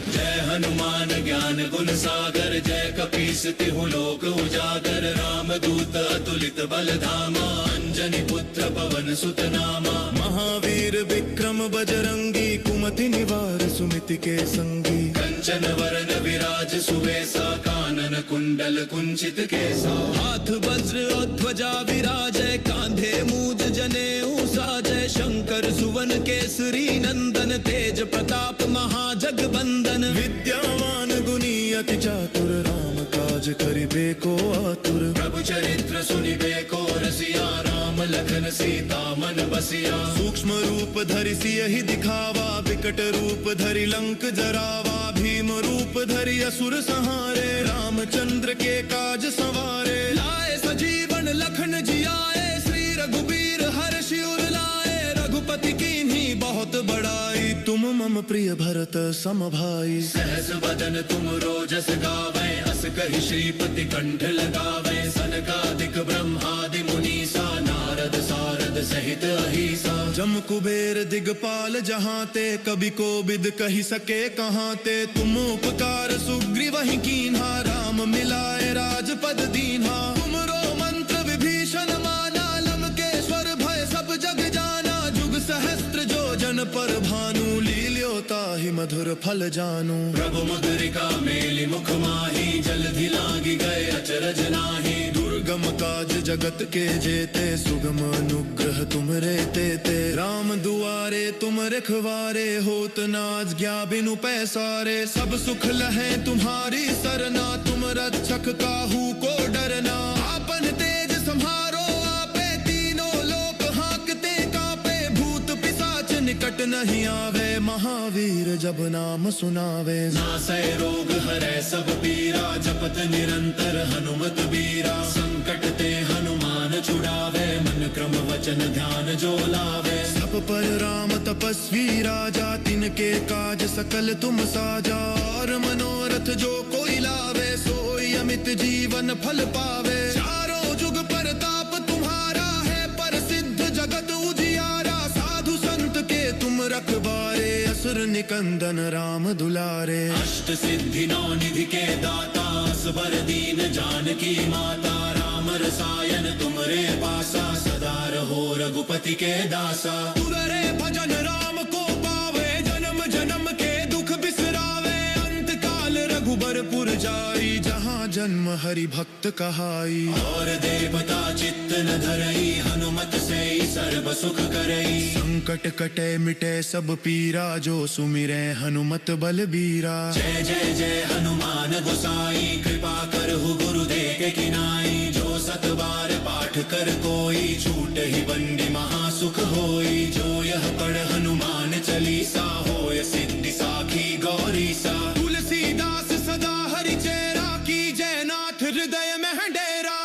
जय हनुमान ज्ञान गुण सागर, जय कपीस तिहु लोक उजागर। राम दूत अतुलित बल धामा, अंजनी पुत्र पवन सुत नामा। महावीर विक्रम बजरंगी, कुमति निवार सुमिति के संगी। कंचन वरन विराज सुवेसा, कानन कुंडल कुंचित केसा। हाथ वज्र और ध्वजा विराजय, कांधे मूज जनेऊ साजय। शंकर सुवन केसरी नंदन, तेज प्रताप महाजगबंदन। विद्यावान गुणी अति चातुर, राम काज करिबे को आतुर। प्रभु चरित्र सुनिबे को रसिया, राम लखन सीता मन बसिया। सूक्ष्म रूप धरि सियहि दिखावा, विकट रूप धरि लंक जरावा। भीम रूप धरि असुर संहारे, रामचंद्र के काज सवारे। लाए सजीवन लखन जियाए, श्री रघुबीर हर्षि उर लाए। रघुपति कीन्ही बहुत बड़ाई, तुम मम प्रिय भरत सम भाई। सहस बदन तुम रोजस गावै, अस कहि श्रीपति कंठ लगावै। सनकादिक ब्रह्मादि मुनीसा, नारद सारद सहित अहिसा। जम कुबेर दिगपाल जहाते, कभी को बिद कही सके कहाते। तुम उपकार सुग्रीवहि कीन्हा, राम मिलाए राजपद दीन्हा। तुमरो मंत्र विभीषण माना, लंकेश्वर भय सब जग जाना। जुग सहस्त्र जो जन पर भानु, लील्यो ताहि मधुर फल जानू। प्रभु मुद्रिका मेलि मुख माहि, जलधि लागी गए अचरज नाही। दुर्गम काज जगत के जेते, सुगम अनुग्रह तुमरे तेते। राम दुआरे तुम रखवारे, होत न आज्ञा बिनु पैसारे। सब सुख लहै तुम्हारी सरना, तुम रक्षक काहू को डरना। आपन तेज सम्हारो आपे, तीनों लोक हाँकते कांपे। भूत पिशाच निकट नहीं आवे, महावीर जब नाम सुनावे। नासै रोग हरै सब पीरा, जपत निरंतर हनुमत बीरा। संकट ते हनुमान छुड़ावे, मन क्रम वचन ध्यान जो लावे। सब पर राम तपस्वी राजा, तिनके काज सकल तुम साजा। और मनोरथ जो कोई लावे, सोई अमित जीवन फल पावे। चारों जुग परताप तुम्हारा है, प्रसिद्ध जगत उजियारा। साधु संत के तुम रखवारे, असुर निकंदन राम दुलारे। अष्ट सिद्धि नौ निधि के दाता, असबर दीन जानकी माता। राम रसायन तुमरे पासा, सदा रहो रघुपति के दासा। तुररे भजन राम को पावे, जन्म जन्म के दुख बिसरावे। अंत काल रघुबरपुर जाई, जहाँ जन्म हरि भक्त कहाई। और देवता चित्त न धरई, हनुमत से सर्व सुख करई। संकट कटे मिटे सब पीरा, जो सुमिरै हनुमत बलबीरा। जय जय जय हनुमान गोसाई, कृपा करहु गुरुदेव के किनाई। जो सत बार पाठ कर कोई, छूट ही बंदी महासुख होई। जो यह पढ़ हनुमान चालीसा, होय सिद्धि साखी गौरीसा। तुलसीदास सदा हरि चेरा, की जय नाथ हृदय में डेरा।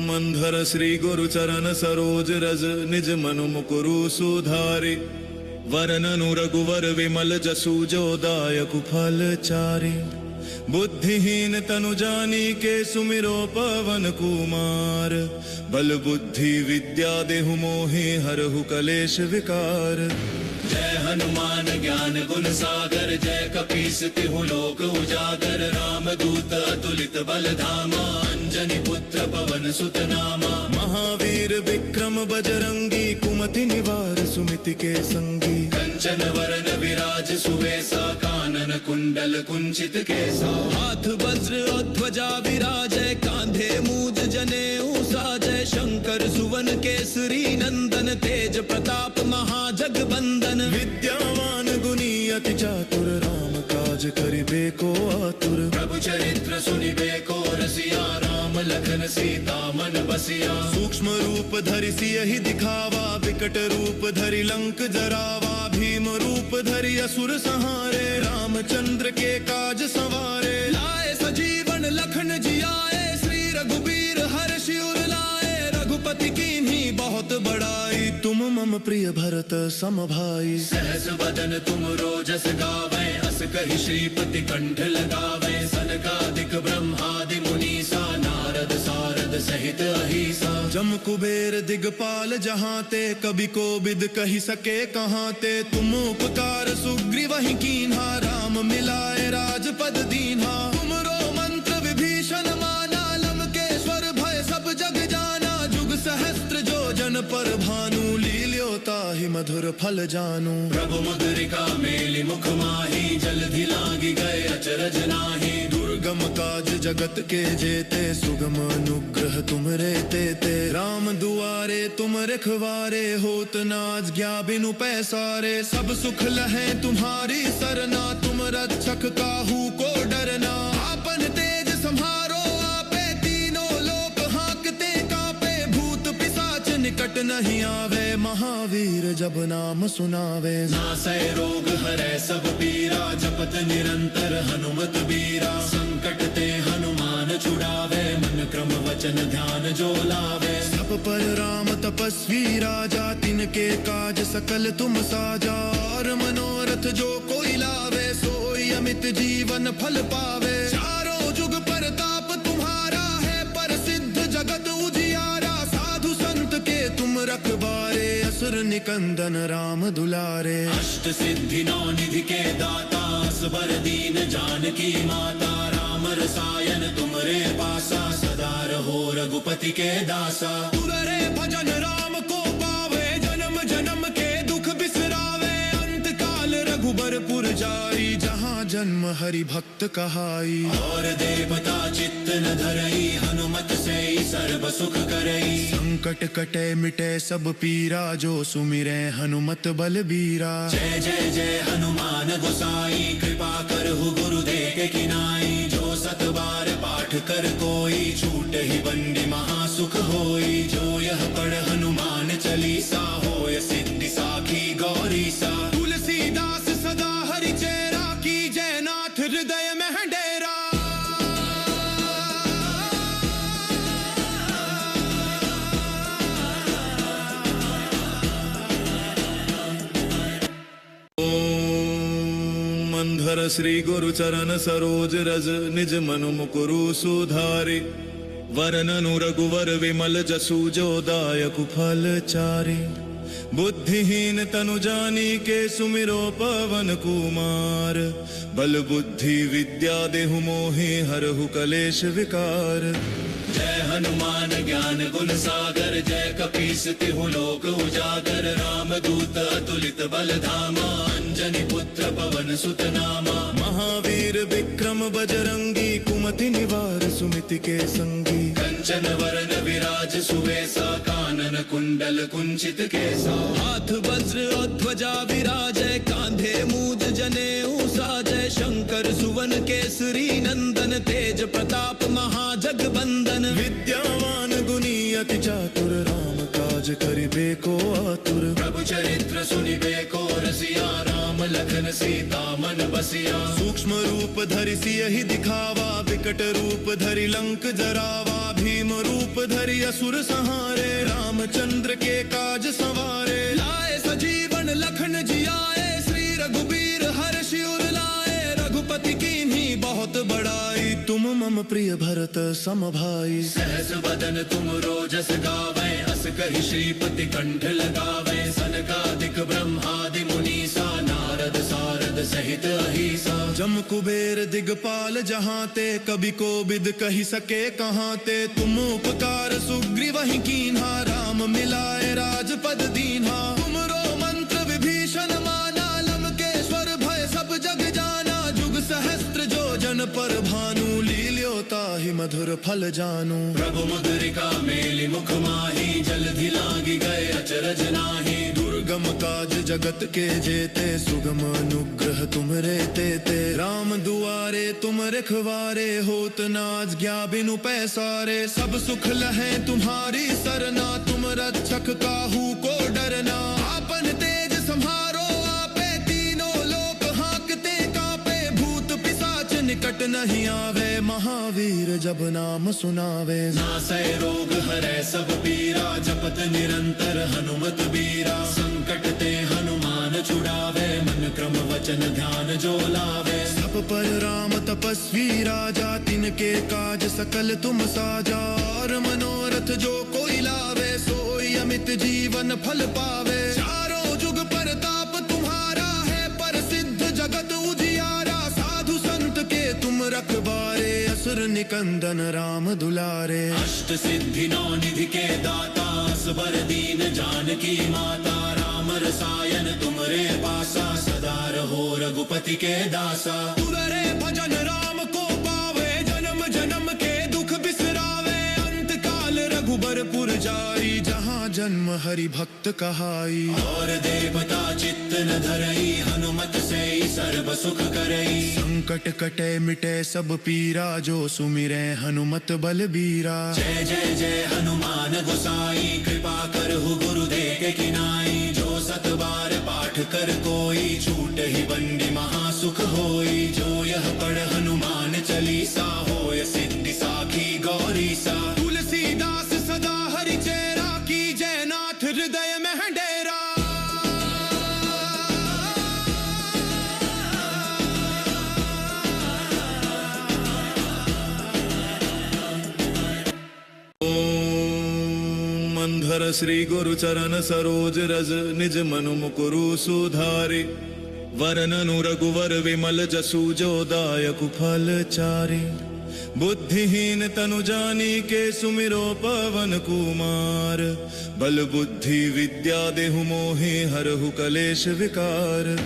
मंधर श्री गुरु चरण सरोज रज, निज मनु मुकुरु सुधारि। वरननु रघुवर विमल जसु, जो दायक फल चारि। बुद्धिहीन तनु जानी के, सुमिरो पवन कुमार। बल बुद्धि विद्या देहु मोहि हरहु कलेश विकार। जय हनुमान ज्ञान गुण सागर, जय कपीस तिहु लोक उजागर। राम दूत अतुलित बल धामा, अंजनी पुत्र पवन सुत नामा। महावीर विक्रम बजरंगी, कुमति निवार सुमिति के संगी। कंचन वरन विराज सुवेसा, कानन कुंडल कुंचित केसा। हाथ वज्र और ध्वजा विराजय, कांधे मूज जनेऊ साजय। शंकर सुवन केसरी नंदन, तेज प्रताप महाजगबंदन। विद्यावान गुणी अति चातुर, राम काज करिबे को आतुर। प्रभु चरित्र सुनिबे को रसिया, राम लखन सीता मन बसिया। सूक्ष्म रूप धरि सियहि दिखावा, विकट रूप धरि लंक जरावा। भीम रूप धरि असुर संहारे, रामचंद्र के काज सवारे। लाए सजीवन लखन जियाए, श्री रघुबीर हर्षि उर लाए। रघुपति कीन्ही बहुत बड़ा मम प्रिय भरत सम भाई। सहस बदन तुम रोजस गावे, अस कहि श्रीपति कंठ लगावे। सनकादिक ब्रह्मादि मुनीसा, नारद सारद सहित अहिसा। जम कुबेर दिगपाल जहाँ ते, कभी को बिद कही सके कहाँ ते। तुम उपकार सुग्रीव ही कीन्हा, राम मिलाए राजपद दीन्हा। तुमरो मंत्र विभीषण माना, लंकेश्वर भय सब जग जाना। जुग सहस्त्र जो जन पर भानु, लील्योता ही मधुर फल जानू। प्रभु मुद्रिका मेलि मुख माही, जलधि लागी गए अचरज नाही। दुर्गम काज जगत के जेते, सुगम अनुग्रह तुमरे तेते। राम दुआरे तुम रखवारे, होत न आज्ञा बिनु पैसारे। सब सुख लहे तुम्हारी सरना, तुम रक्षक काहू को डरना। आपन तेज संहारो आपे, तीनों लोक हाँकते कापे। भूत पिशाच निकट नहीं आवे, महावीर जब नाम सुनावे। नासै रोग हरै सब पीरा, जपत निरंतर हनुमत बीरा। संकट ते हनुमान छुड़ावे, मन क्रम वचन ध्यान जो लावे। सब पर राम तपस्वी राजा, तिनके काज सकल तुम साजा। और मनोरथ जो कोई लावे, सोई अमित जीवन फल पावे। चारों जुग परताप तुम्हारा है, प्रसिद्ध जगत उजियारा। साधु संत के तुम रखवारे, असुर निकंदन राम दुलारे। अष्ट सिद्धि नौ निधि के दाता, असबर दीन जानकी माता। राम रसायन तुमरे पासा, सदा रहो रघुपति के दासा। तुररे भजन राम को पावे, जन्म जन्म के दुख बिसरावे। अंत काल रघुबरपुर जाई, जहाँ जन्म हरि भक्त कहाई। और देवता चित्त न धरई, हनुमत से सर्व सुख करई। संकट कटे मिटे सब पीरा, जो सुमिरे हनुमत बलबीरा। जय जय जय हनुमान गोसाई, कृपा करहु गुरुदेव के किनाई। जो सत बार पाठ कर कोई, छूट ही बंदी महासुख होई। जो यह पढ़ हनुमान चालीसा, होय सिद्धि साखी गौरी सा। तुलसीदास सदा हरि चेरा, की जय नाथ हृदय में है डेरा। मंधर श्री गुरु चरण सरोज रज, निज मनु मुकुरु सुधारि। वरननु रघुवर विमल जसु, जो दायक फल चारि। बुद्धिहीन तनु जानिके, सुमिरो पवन कुमार। बल बुद्धि विद्या देहु मोहि, हरहु कलेश विकार। जय हनुमान ज्ञान गुण सागर, जय कपीस तिहु लोक उजागर। राम दूत अतुलित बल धामा, अंजनी पुत्र पवन सुत नामा। महावीर विक्रम बजरंगी, कुमति निवार सुमिति के संगी। कंचन वरन विराज सुवेसा, कानन कुंडल कुंचित केसा। हाथ वज्र और ध्वजा विराजय, कांधे मूज जनेऊ साजय। शंकर सुवन केसरी नंदन, तेज प्रताप महाजगबंदन। विद्यावान गुणी अति चातुर, राम काज करिबे को आतुर। प्रभु चरित्र सुनिबे को रसिया, राम लखन सीता मन बसिया। सूक्ष्म रूप धरि सियहि दिखावा, विकट रूप धरि लंक जरावा। भीम रूप धरि असुर संहारे, रामचंद्र के काज संवारे। लाए सजीवन लखन जियाए, श्री रघुबीर हर्षि उर लाए। रघुपति कीन्ही बहुत बड़ाई, तुम मम प्रिय भरत सम भाई। सहस बदन तुम रोजस गावे, अस कहि श्रीपति कंठ लगावे। सनकादिक ब्रह्मादि मुनीसा, नारद सारद सहित अहिसा। जम कुबेर दिगपाल जहाँ ते, कभी को बिद कही सके कहाँ ते। तुम उपकार सुग्रीव ही कीन्हा, राम मिलाए राजपद दीन्हा। तुमरो मंत्र विभीषण माना, लंकेश्वर भय सब जग जाना। जुग सहस्त्र जो जन पर भानु, लील्योता ही मधुर फल जानू। प्रभु मुद्रिका मेलि मुख माही, जलधि लागी गए अचरज नाही। दुर्गम काज जगत के जेते, सुगम अनुग्रह तुमरे तेते। राम दुआरे तुम रखवारे, होत न आज्ञा बिनु पैसारे। सब सुख लहे तुम्हारी सरना, तुम रक्षक काहू को डरना। आपन तेज संहारो आपे, तीनों लोक हाँकते कापे। भूत पिशाच निकट निकट नहीं आवे, महावीर जब नाम सुनावे। नासै रोग हरै सब पीरा, जपत निरंतर हनुमत बीरा। संकट ते हनुमान छुड़ावे, मन क्रम वचन ध्यान जो लावे। सब पर राम तपस्वी राजा, तिनके काज सकल तुम साजा। और मनोरथ जो कोई लावे, सोई अमित जीवन फल पावे। चारों जुग परताप तुम्हारा है, प्रसिद्ध जगत उजियारा। साधु संत के तुम रखवारे, असुर निकंदन राम दुलारे। अष्ट सिद्धि नौ निधि के दाता, असबर दीन जानकी माता। राम रसायन तुमरे पासा, सदा रहो रघुपति के दासा। तुररे भजन राम को पावे, जन्म जन्म के दुख बिसरावे। अंत काल रघुबरपुर जाई, जहाँ जन्म हरि भक्त कहाई। और देवता चित्त न धरई, हनुमत से सर्व सुख करई। संकट कटे मिटे सब पीरा, जो सुमिरे हनुमत बलबीरा। जय जय जय हनुमान गोसाई, कृपा करहु गुरुदेव के किनाई। जो सत बार पाठ कर कोई, छूट ही बंदी महासुख होई। जो यह पढ़ हनुमान चालीसा, होय सिद्धि साखी गौरी सा। तुलसीदास सदा हरि चेरा, की जयनाथ हृदय में है डेरा। मंधर श्री गुरु चरण सरोज रज, निज मनु मुकुरु सुधारि। वरननु रघुवर विमल जसु, जो दायक फल चारि। बुद्धिहीन तनु जानिके, सुमिरो पवन कुमार। बल बुद्धि विद्या देहु मोहि, हरहु कलेश विकार।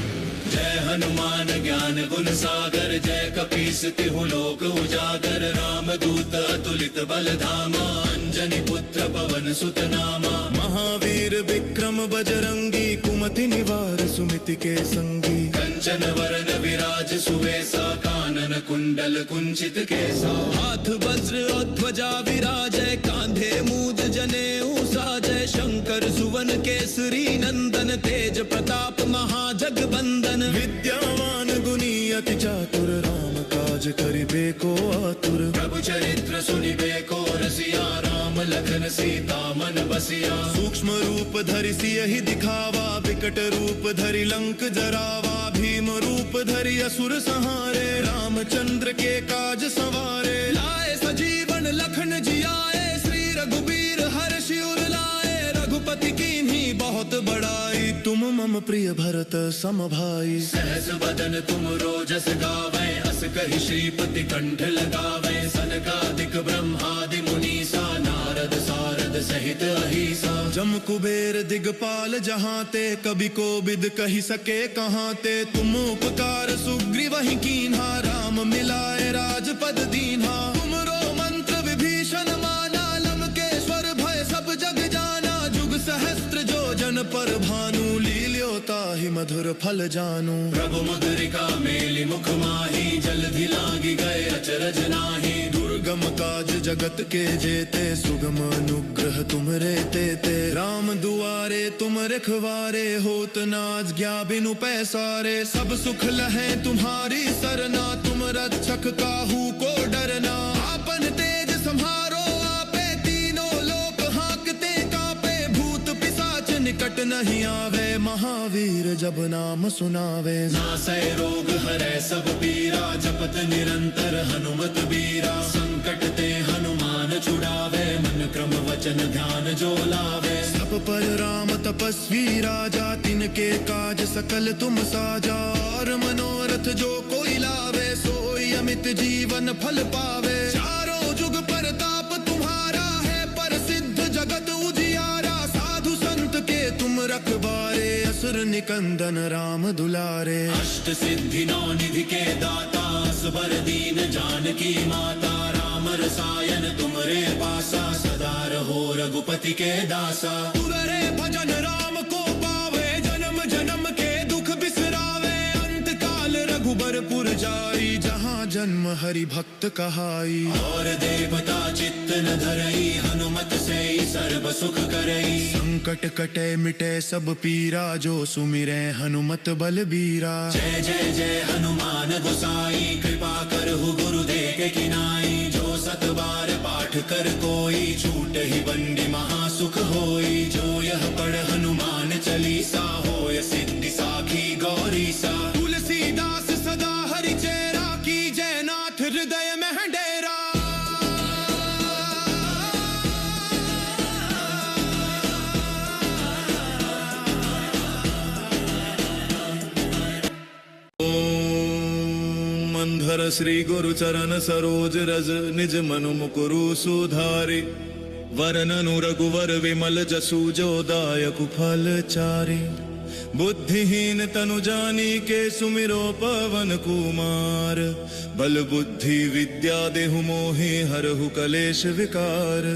जय हनुमान ज्ञान गुण सागर, जय कपीस तिहु लोक उजागर। राम दूत अतुलित बल धामा, अंजनी पुत्र पवन सुत नामा। महावीर विक्रम बजरंगी, कुमति निवार सुमिति के संगी। कंचन वरन विराज सुवेसा, कानन कुंडल कुंचित केसा। हाथ वज्र और ध्वजा विराजय, कांधे मूज जनेऊ साजय। शंकर सुवन केसरी नंदन, तेज प्रताप महाजगबंदन। विद्यावान गुणी अति चातुर, राम काज करिबे को आतुर। प्रभु चरित्र सुनिबे को रसिया, राम लखन सीता मन बसिया। सूक्ष्म रूप धरि सियहि दिखावा, विकट रूप धरि लंक जरावा। भीम रूप धरि असुर संहारे, रामचंद्र के काज सवारे। लाए सजीवन लखन जियाए, श्री रघुबीर हर्षि उर लाए। रघुपति कीन्ही बहुत बड़ाई, तुम मम प्रिय भरत सम भाई। सहस बदन तुम रोजस गावै, अस कहि श्रीपति कंठ लगावै। सनकादिक ब्रह्मादि मुनीसा, नारद सारद सहित अहिसा। जम कुबेर दिगपाल जहाँ ते, कभी को बिद कही सके कहाँ ते। तुम उपकार सुग्रीव ही कीन्हा, राम मिलाए राजपद दीन्हा। तुमरो मंत्र विभीषण माना, लंकेश्वर भय सब जग जाना। जुग सहस्त्र जो जन पर भानु, लील्योता ही मधुर फल जानू। प्रभु मुद्रिका मेलि मुख माही, जलधि लागी गए अचरज नाही। दुर्गम काज जगत के जेते, सुगम अनुग्रह तुमरे तेते। राम दुआरे तुम रखवारे, होत न आज्ञा बिनु पैसारे। सब सुख लहे तुम्हारी सरना, तुम रक्षक काहू को डरना। आपन तेज सम्हारो आपे, तीनों लोक हाँकते कापे। भूत पिशाच निकट नहीं आवे, महावीर जब नाम सुनावे। नासै रोग हरै सब पीरा, जपत निरंतर हनुमत बीरा। संकट ते हनुमान छुड़ावे, मन क्रम वचन ध्यान जो लावे। सब पर राम तपस्वी राजा, तिनके काज सकल तुम साजा। और मनोरथ जो कोई लावे, सोई अमित जीवन फल पावे। चारों जुग परताप तुम्हारा है, प्रसिद्ध जगत उजियारा। साधु संत के तुम रखवारे, असुर निकंदन राम दुलारे। अष्ट सिद्धि नौ निधि के दाता, असबर दीन जानकी माता। राम रसायन तुमरे पासा, सदा रहो रघुपति के दासा। तुररे भजन राम को पावे, जन्म जन्म के दुख बिसरावे। अंत काल रघुबरपुर जाई, जहाँ जन्म हरि भक्त कहाई। और देवता चित्त न धरई हनुमत से सर्व सुख करई। संकट कटे मिटे सब पीरा जो सुमिरै हनुमत बलबीरा। जय जय जय हनुमान गोसाई कृपा करहु गुरुदेव के किनाई। जो सत बार पाठ कर कोई छूट ही बंदी महासुख होई। जो यह पढ़ हनुमान चालीसा होय सिद्धि साखी गौरी सा। तुलसीदास सदा हरि चेरा की जय नाथ हृदय में है डेरा। मंधर श्री गुरु चरण सरोज रज निज मनु मुकुरु सुधारि। वरननु रघुवर विमल जसु जो दायक फल चारि। बुद्धिहीन तनु जानी के सुमिरो पवन कुमार। बल बुद्धि विद्या देहु मोहि हरहु कलेश विकार।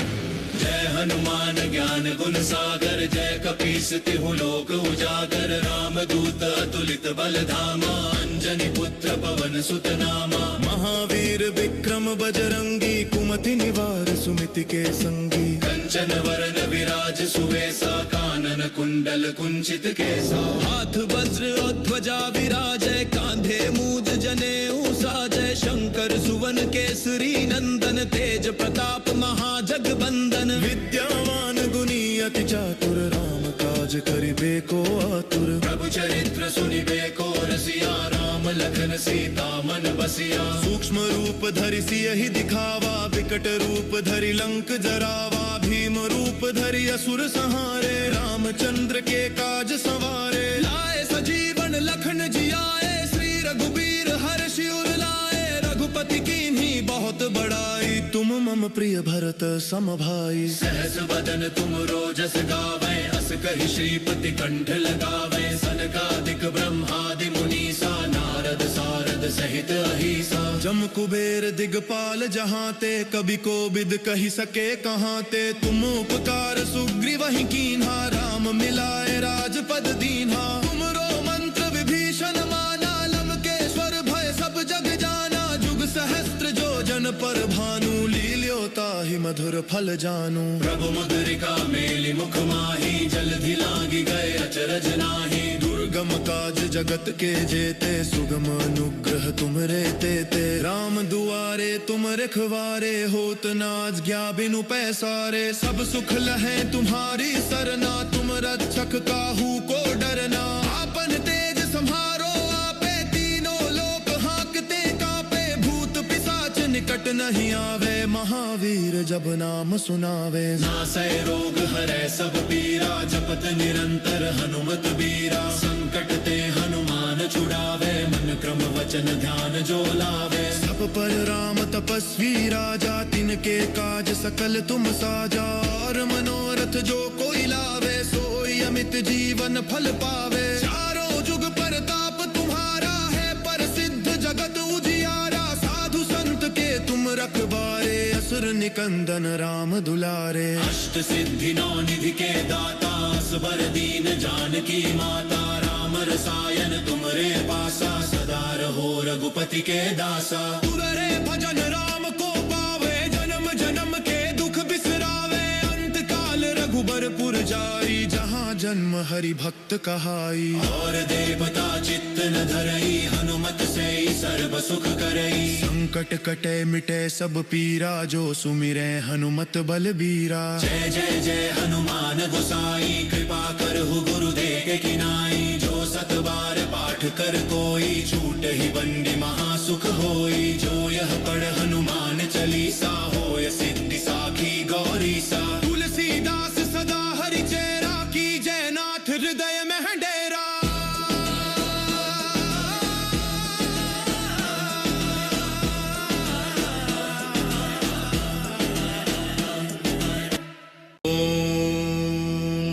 जय हनुमान ज्ञान गुण सागर जय कपीस तिहु लोक उजागर। राम दूत अतुलित बल धामा अंजनी पुत्र पवन सुत नामा। महावीर विक्रम बजरंगी कुमति निवार सुमिति के संगी। कंचन वरन विराज सुवेसा कानन कुंडल कुंचित केसा। हाथ वज्र और ध्वजा विराजय कांधे मूज जनेऊ साजय। शंकर सुवन केसरी नंदन तेज प्रताप महाजगबंदन। विद्यावान गुणी अति चातुर राम काज करिबे को आतुर। प्रभु चरित्र सुनिबे को रसिया राम लखन सीता मन बसिया। सूक्ष्म रूप धरि सियहि दिखावा विकट रूप धरि लंक जरावा। भीम रूप धरि असुर संहारे रामचंद्र के काज संवारे। लाए सजीवन लखन जियाए श्री रघुबीर हर्षि उर लाए। रघुपति कीन्ही बहुत बड़ाई तुम मम प्रिय भरत सम भाई। सहस बदन तुम रोजस गावे अस कहि श्रीपति कंठ लगावे। सनकादिक ब्रह्मादि मुनीसा नारद सारद सहित अहिसा। जम कुबेर दिगपाल जहाते कभी को बिद कही सके कहाते। तुम उपकार सुग्रीवहि कीन्हा राम मिलाए राजपद दीन्हा। तुमरो मंत्र विभीषण माना लंकेश्वर भय सब जग जाना। जुग सहस्त्र जो जन पर भानु लील्यो ताहि मधुर फल जानू। प्रभु मुद्रिका मेलि मुख माही जलधि लागी गए अचरज नाही। दुर्गम काज जगत के जेते सुगम अनुग्रह तुमरे तेते। राम दुआरे तुम रखवारे होत न आज्ञा बिनु पैसारे। सब सुख लहै तुम्हारी सरना तुम रक्षक काहू को डरना। आपन तेज सम्हारो आपे तीनों लोक हांकते कापे। भूत पिशाच निकट नहीं आवे महावीर जब नाम सुनावे। नासै रोग हरै सब पीरा जपत निरंतर हनुमत बीरा। संकट ते हनुमान छुड़ावे मन क्रम वचन ध्यान जो लावे। सब पर राम तपस्वी राजा तिनके काज सकल तुम साजा। और मनोरथ जो कोई लावे सोई अमित जीवन फल पावे। चारों जुग परताप तुम्हारा है प्रसिद्ध जगत उजियारा। साधु संत के तुम रखवारे असुर निकंदन राम दुलारे। अष्ट सिद्धि नौ निधि के दाता असबर दीन जानकी माता। राम रसायन तुमरे पासा सदा रहो रघुपति के दासा। तुररे भजन राम को पावे जन्म जन्म के दुख बिसरावे। अंत काल रघुबर पुर जाई जहाँ जन्म हरि भक्त कहाई। और देवता चित्त न धरई हनुमत से सर्व सुख करई। संकट कटे मिटे सब पीरा जो सुमिरै हनुमत बलबीरा। जय जय जय हनुमान गोसाई कृपा करहु गुरुदेव के किनाई। जो सत बार पाठ कर कोई छूट ही बंदी महासुख होई। जो यह पढ़ हनुमान चालीसा होय सिद्धि साखी गौरी सा। तुलसीदास सदा हरि चेरा की जय नाथ हृदय में है डेरा।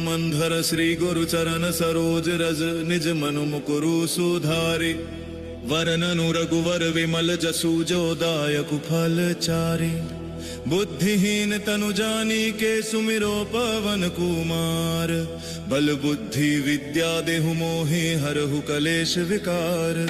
मंधर श्री गुरु चरण सरोज रज निज मनु मुकुरु सुधारि। वरननु रघुवर विमल जसु जो दायक फल चारि। बुद्धिहीन तनु जानी के सुमिरो पवन कुमार। बल बुद्धि विद्या देहु मोहि हरहु कलेश विकार।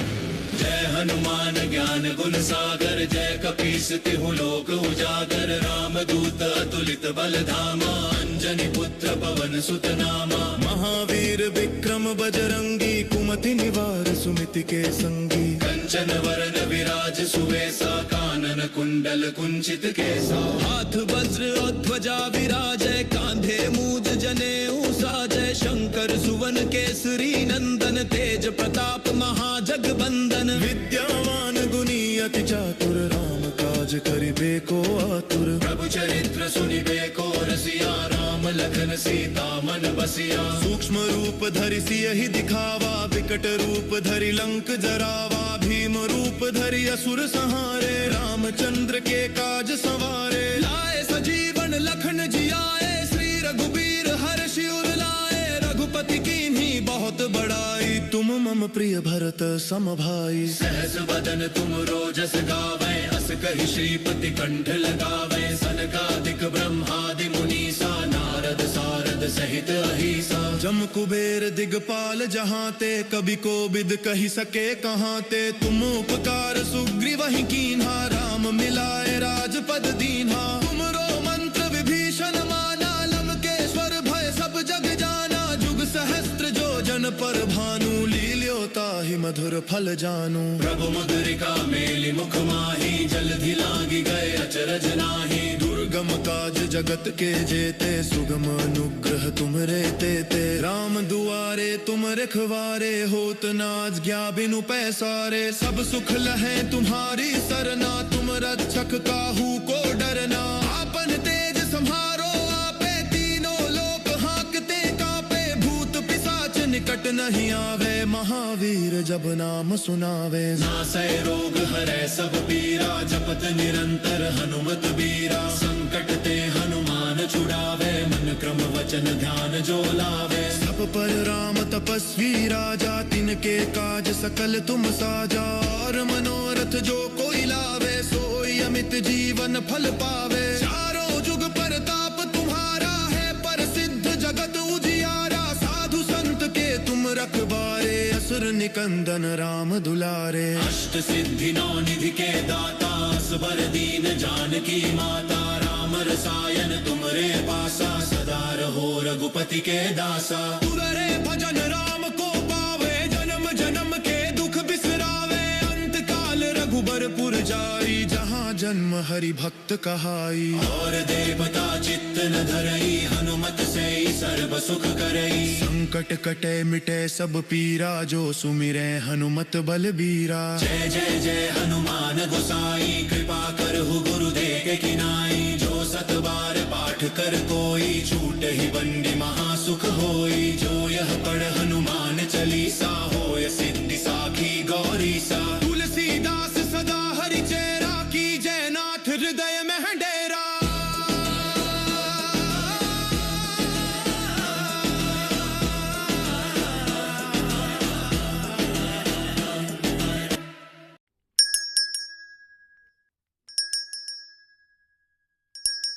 जय हनुमान ज्ञान गुण सागर जय कपीस तिहु लोक उजागर। राम दूत दुरित बल धामा, अंजनी पुत्र पवन सुत नामा। महावीर विक्रम बजरंगी, कुमति निवार सुमिति के संगी। कंचन वरन विराज सुवेसा, कानन कुंडल कुंचित केसा। हाथ वज्र और ध्वजा विराजय, कांधे मूज जनेऊ साजय। शंकर सुवन केसरी नंदन, तेज प्रताप महाजगबंदन। विद्यावान गुणी अति चातुर, राम काज करिबे को आतुर। प्रभु चरित्र सुनिबे को रसिया, राम लखन सीता मन बसिया। सूक्ष्म रूप धरि सियहि दिखावा, विकट रूप धरि लंक जरावा। भीम रूप धरि असुर संहारे, रामचंद्र के काज संवारे। लाए सजीवन लखन जियाए, श्री रघुबीर हर्षि उर लाए। रघुपति कीन्ही बहुत बड़ाई, तुम मम प्रिय भरत सम भाई। सहस बदन तुम रोजस गावे, अस कहि श्रीपति कंठ लगावे। सनकादिक ब्रह्मादि मुनीसा, नारद सारद सहित अहिसा। जम कुबेर दिगपाल जहाते, कवि कोविद कहि सके कहाते। तुम उपकार सुग्रीवहि कीन्हा, राम मिलाए राजपद दीन्हा। तुमरो मंत्र विभीषण माना, लंकेश्वर भय सब जग जाना। जुग सहस्त्र जो जन पर भानु, लील्योताहि मधुर फल जानू। प्रभु मुद्रिका मेलि मुख माही, जलधि लागी गए अचरज नाही। दुर्गम काज जगत के जेते, सुगम अनुग्रह तुमरे तेते। राम दुआरे तुम रखवारे, होत न आज्ञा बिनु पैसारे। सब सुख लहै तुम्हारी सरना, तुम रक्षक काहू को डरना। आपन तेज सम्हारो आपे, तीनों लोक हांकते कांपे। भूत पिशाच निकट नहीं आवे, महावीर जब नाम सुनावे। नासै रोग हरै सब पीरा, जपत निरंतर हनुमत बीरा। संकट ते हनुमान छुड़ावे, मन क्रम वचन ध्यान जो लावे। सब पर राम तपस्वी राजा, तिनके काज सकल तुम साजा। और मनोरथ जो कोई लावे, सोई अमित जीवन फल पावे। चारों जुग परताप तुम्हारा है, प्रसिद्ध जगत उजियारा। साधु संत के तुम रखवारे, असुर निकंदन राम दुलारे। अष्ट सिद्धि नौ निधि के दाता, असबर दीन जानकी माता। राम रसायन तुमरे पासा, सदा रहो रघुपति के दासा। तुररे भजन राम को पावे, जन्म जन्म के दुख बिसरावे। अंत काल रघुबरपुर जाई, जहाँ जन्म हरि भक्त कहाई। और देवता चित्त न धरई, हनुमत से सर्व सुख करई। संकट कटे मिटे सब पीरा, जो सुमिरे हनुमत बलबीरा। जय जय जय हनुमान गोसाई, कृपा करहु गुरुदेव के किनाई। जो सत बार पाठ कर कोई, छूट ही बंदी महासुख होई। जो यह पढ़ हनुमान चालीसा, होय सिद्धि साखी गौरीसा। तुलसीदास सदा हरि चेरा, की जय नाथ हृदय